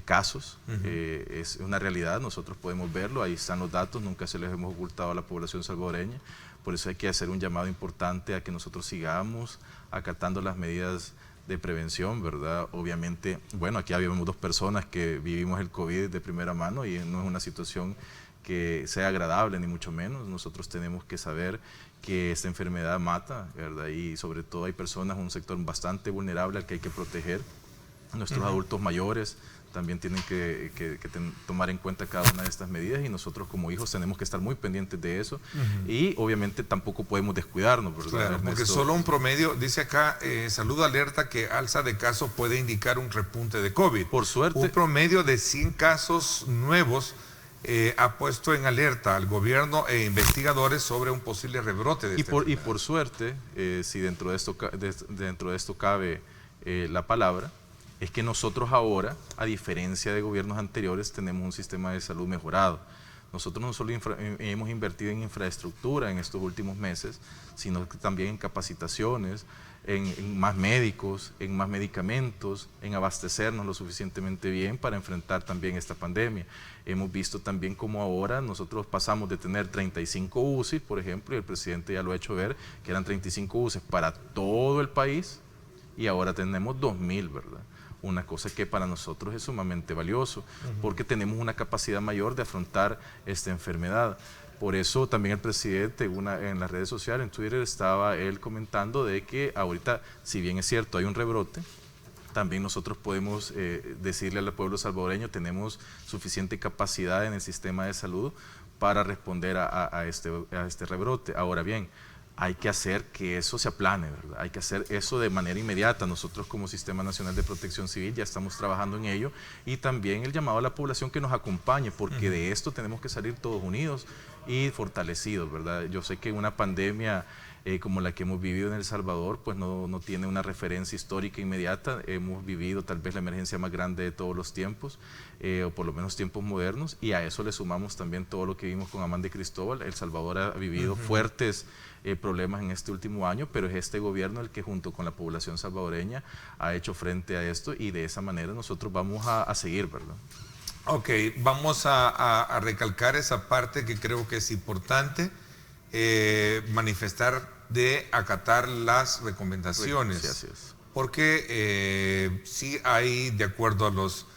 casos, es una realidad, nosotros podemos verlo, ahí están los datos, nunca se les hemos ocultado a la población salvadoreña, por eso hay que hacer un llamado importante a que nosotros sigamos acatando las medidas de prevención, ¿verdad? Obviamente, bueno, aquí habíamos 2 personas que vivimos el COVID de primera mano y no es una situación que sea agradable, ni mucho menos. Nosotros tenemos que saber que esta enfermedad mata, ¿verdad? Y sobre todo hay personas, un sector bastante vulnerable al que hay que proteger. Nuestros adultos mayores también tienen que tomar en cuenta cada una de estas medidas, y nosotros como hijos tenemos que estar muy pendientes de eso, y obviamente tampoco podemos descuidarnos, ¿verdad? Claro, porque solo un promedio, dice acá, Salud alerta que alza de casos puede indicar un repunte de COVID. Por suerte. Un promedio de 100 casos nuevos ha puesto en alerta al gobierno e investigadores sobre un posible rebrote de y por suerte, si dentro de esto cabe la palabra, es que nosotros ahora, a diferencia de gobiernos anteriores, tenemos un sistema de salud mejorado. Nosotros no solo hemos invertido en infraestructura en estos últimos meses, sino que también en capacitaciones, en más médicos, en más medicamentos, en abastecernos lo suficientemente bien para enfrentar también esta pandemia. Hemos visto también cómo ahora nosotros pasamos de tener 35 UCI, por ejemplo, y el presidente ya lo ha hecho ver, que eran 35 UCI para todo el país, y ahora tenemos 2.000, ¿verdad? Una cosa que para nosotros es sumamente valioso, porque tenemos una capacidad mayor de afrontar esta enfermedad. Por eso también el presidente en las redes sociales, en Twitter, estaba él comentando de que ahorita, si bien es cierto, hay un rebrote, también nosotros podemos decirle al pueblo salvadoreño, tenemos suficiente capacidad en el sistema de salud para responder a este rebrote. Ahora bien, hay que hacer que eso se aplane, ¿verdad? Hay que hacer eso de manera inmediata. Nosotros como Sistema Nacional de Protección Civil ya estamos trabajando en ello, y también el llamado a la población que nos acompañe, porque de esto tenemos que salir todos unidos y fortalecidos, ¿verdad? Yo sé que una pandemia como la que hemos vivido en El Salvador, pues no tiene una referencia histórica inmediata. Hemos vivido tal vez la emergencia más grande de todos los tiempos, o por lo menos tiempos modernos, y a eso le sumamos también todo lo que vimos con Amán de Cristóbal. El Salvador ha vivido fuertes problemas en este último año, pero es este gobierno el que junto con la población salvadoreña ha hecho frente a esto, y de esa manera nosotros vamos a seguir, ¿verdad? Ok, vamos a recalcar esa parte que creo que es importante, manifestar de acatar las recomendaciones. Sí, así es. Porque sí hay, de acuerdo a los,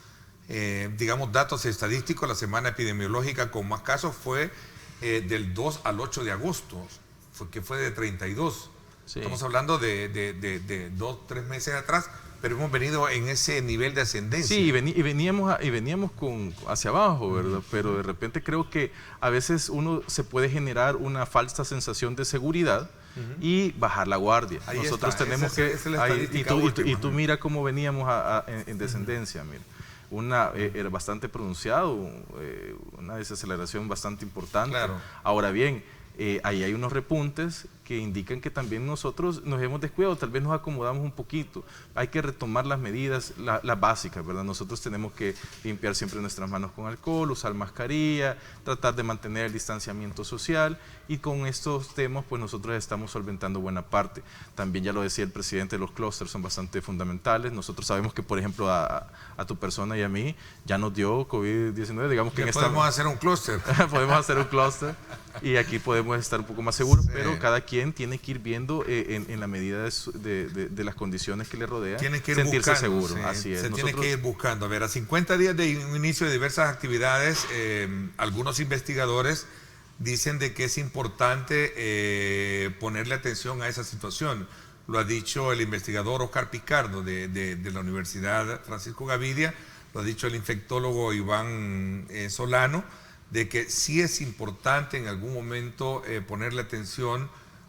digamos, datos estadísticos, la semana epidemiológica con más casos fue del 2 al 8 de agosto, que fue de 32. Sí. Estamos hablando de 2, 3 meses atrás, pero hemos venido en ese nivel de ascendencia. Sí, y veníamos hacia abajo, ¿verdad? Pero de repente creo que a veces uno se puede generar una falsa sensación de seguridad y bajar la guardia. Ahí nosotros está. tenemos y tú mira cómo veníamos en descendencia, mira. Era bastante pronunciado, una desaceleración bastante importante. Claro. Ahora bien, ahí hay unos repuntes que indican que también nosotros nos hemos descuidado, tal vez nos acomodamos un poquito. Hay que retomar las medidas, las básicas, ¿verdad? Nosotros tenemos que limpiar siempre nuestras manos con alcohol, usar mascarilla, tratar de mantener el distanciamiento social, y con estos temas pues nosotros estamos solventando buena parte. También ya lo decía el presidente, los clústeres son bastante fundamentales. Nosotros sabemos que, por ejemplo, a tu persona y a mí ya nos dio COVID-19, digamos que podemos hacer un clúster. Podemos hacer un clúster, y aquí podemos estar un poco más seguros, sí. Pero cada quien tiene que ir viendo en la medida de las condiciones que le rodean, tiene que ir sentirse buscando, seguro. Sí. Así es. Tiene que ir buscando. A ver, a 50 días de inicio de diversas actividades, algunos investigadores dicen de que es importante ponerle atención a esa situación. Lo ha dicho el investigador Oscar Picardo de la Universidad Francisco Gavidia, lo ha dicho el infectólogo Iván Solano, de que sí es importante en algún momento ponerle atención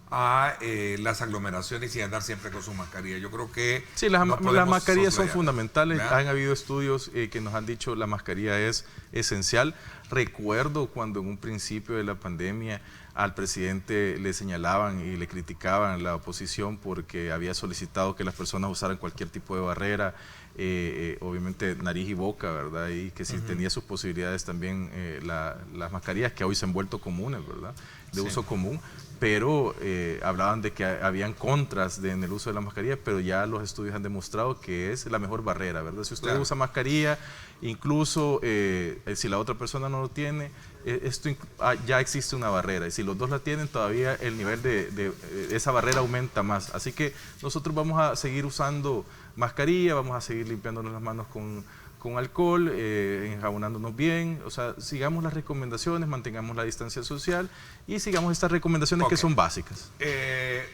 a las aglomeraciones y andar siempre con su mascarilla. Yo creo que sí, las mascarillas son soslayar, fundamentales. ¿verdad? Han habido estudios que nos han dicho la mascarilla es esencial. Recuerdo cuando en un principio de la pandemia al presidente le señalaban y le criticaban la oposición porque había solicitado que las personas usaran cualquier tipo de barrera, obviamente nariz y boca, ¿verdad? Y que si tenía sus posibilidades también las mascarillas que hoy se han vuelto comunes, ¿verdad? De uso común. Pero hablaban de que habían contras en el uso de la mascarilla, pero ya los estudios han demostrado que es la mejor barrera, ¿verdad? Si usted usa mascarilla, incluso si la otra persona no lo tiene, ya existe una barrera, y si los dos la tienen, todavía el nivel de esa barrera aumenta más. Así que nosotros vamos a seguir usando mascarilla, vamos a seguir limpiándonos las manos con alcohol, enjabonándonos bien, o sea, sigamos las recomendaciones, mantengamos la distancia social y sigamos estas recomendaciones que son básicas.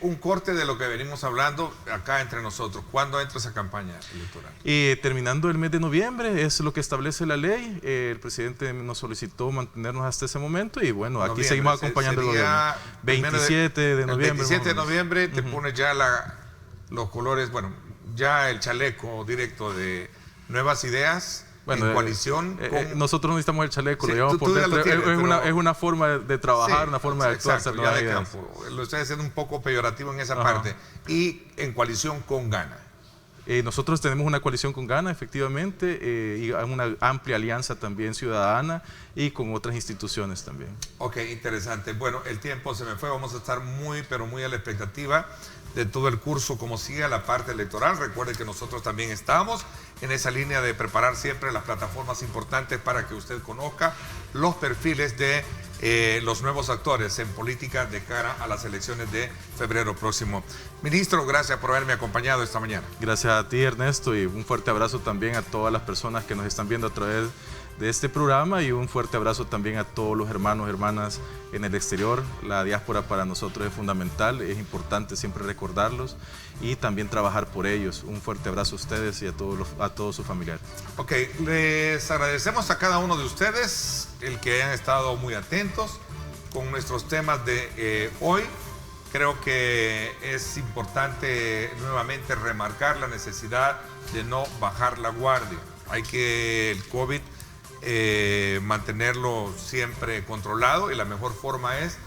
Un corte de lo que venimos hablando acá entre nosotros. ¿Cuándo entra esa campaña electoral? Terminando el mes de noviembre, es lo que establece la ley. El presidente nos solicitó mantenernos hasta ese momento y bueno, aquí seguimos acompañando el gobierno. 27 de noviembre. El 27 de noviembre te pones ya los colores, bueno, ya el chaleco directo de Nuevas Ideas, bueno, en coalición. Nosotros no necesitamos el chaleco, lo llevamos por dentro. Es una forma de trabajar, una forma de actuar. Exacto, ya de campo. Lo estoy haciendo un poco peyorativo en esa parte. Y en coalición con Gana. Nosotros tenemos una coalición con Gana, efectivamente, y una amplia alianza también ciudadana y con otras instituciones también. Ok, interesante. Bueno, el tiempo se me fue, vamos a estar pero muy a la expectativa de todo el curso, como siga la parte electoral. Recuerde que nosotros también estamos en esa línea de preparar siempre las plataformas importantes para que usted conozca los perfiles de los nuevos actores en política de cara a las elecciones de febrero próximo. Ministro, gracias por haberme acompañado esta mañana. Gracias a ti, Ernesto, y un fuerte abrazo también a todas las personas que nos están viendo a través de este programa y un fuerte abrazo también a todos los hermanos, hermanas en el exterior. La diáspora para nosotros es fundamental, es importante siempre recordarlos y también trabajar por ellos. Un fuerte abrazo a ustedes y a todos sus familiares. Ok, les agradecemos a cada uno de ustedes el que hayan estado muy atentos con nuestros temas de hoy. Creo que es importante nuevamente remarcar la necesidad de no bajar la guardia. Hay que el COVID mantenerlo siempre controlado y la mejor forma es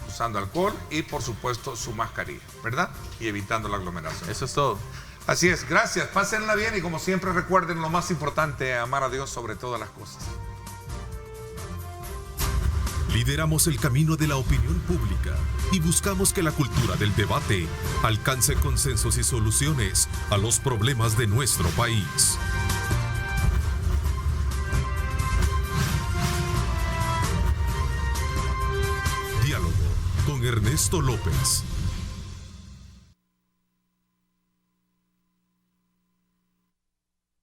usando alcohol y por supuesto su mascarilla, ¿verdad? Y evitando la aglomeración. Eso es todo. Así es, gracias, pásenla bien y como siempre recuerden lo más importante, amar a Dios sobre todas las cosas. Lideramos el camino de la opinión pública y buscamos que la cultura del debate alcance consensos y soluciones a los problemas de nuestro país. Diálogo con Ernesto López.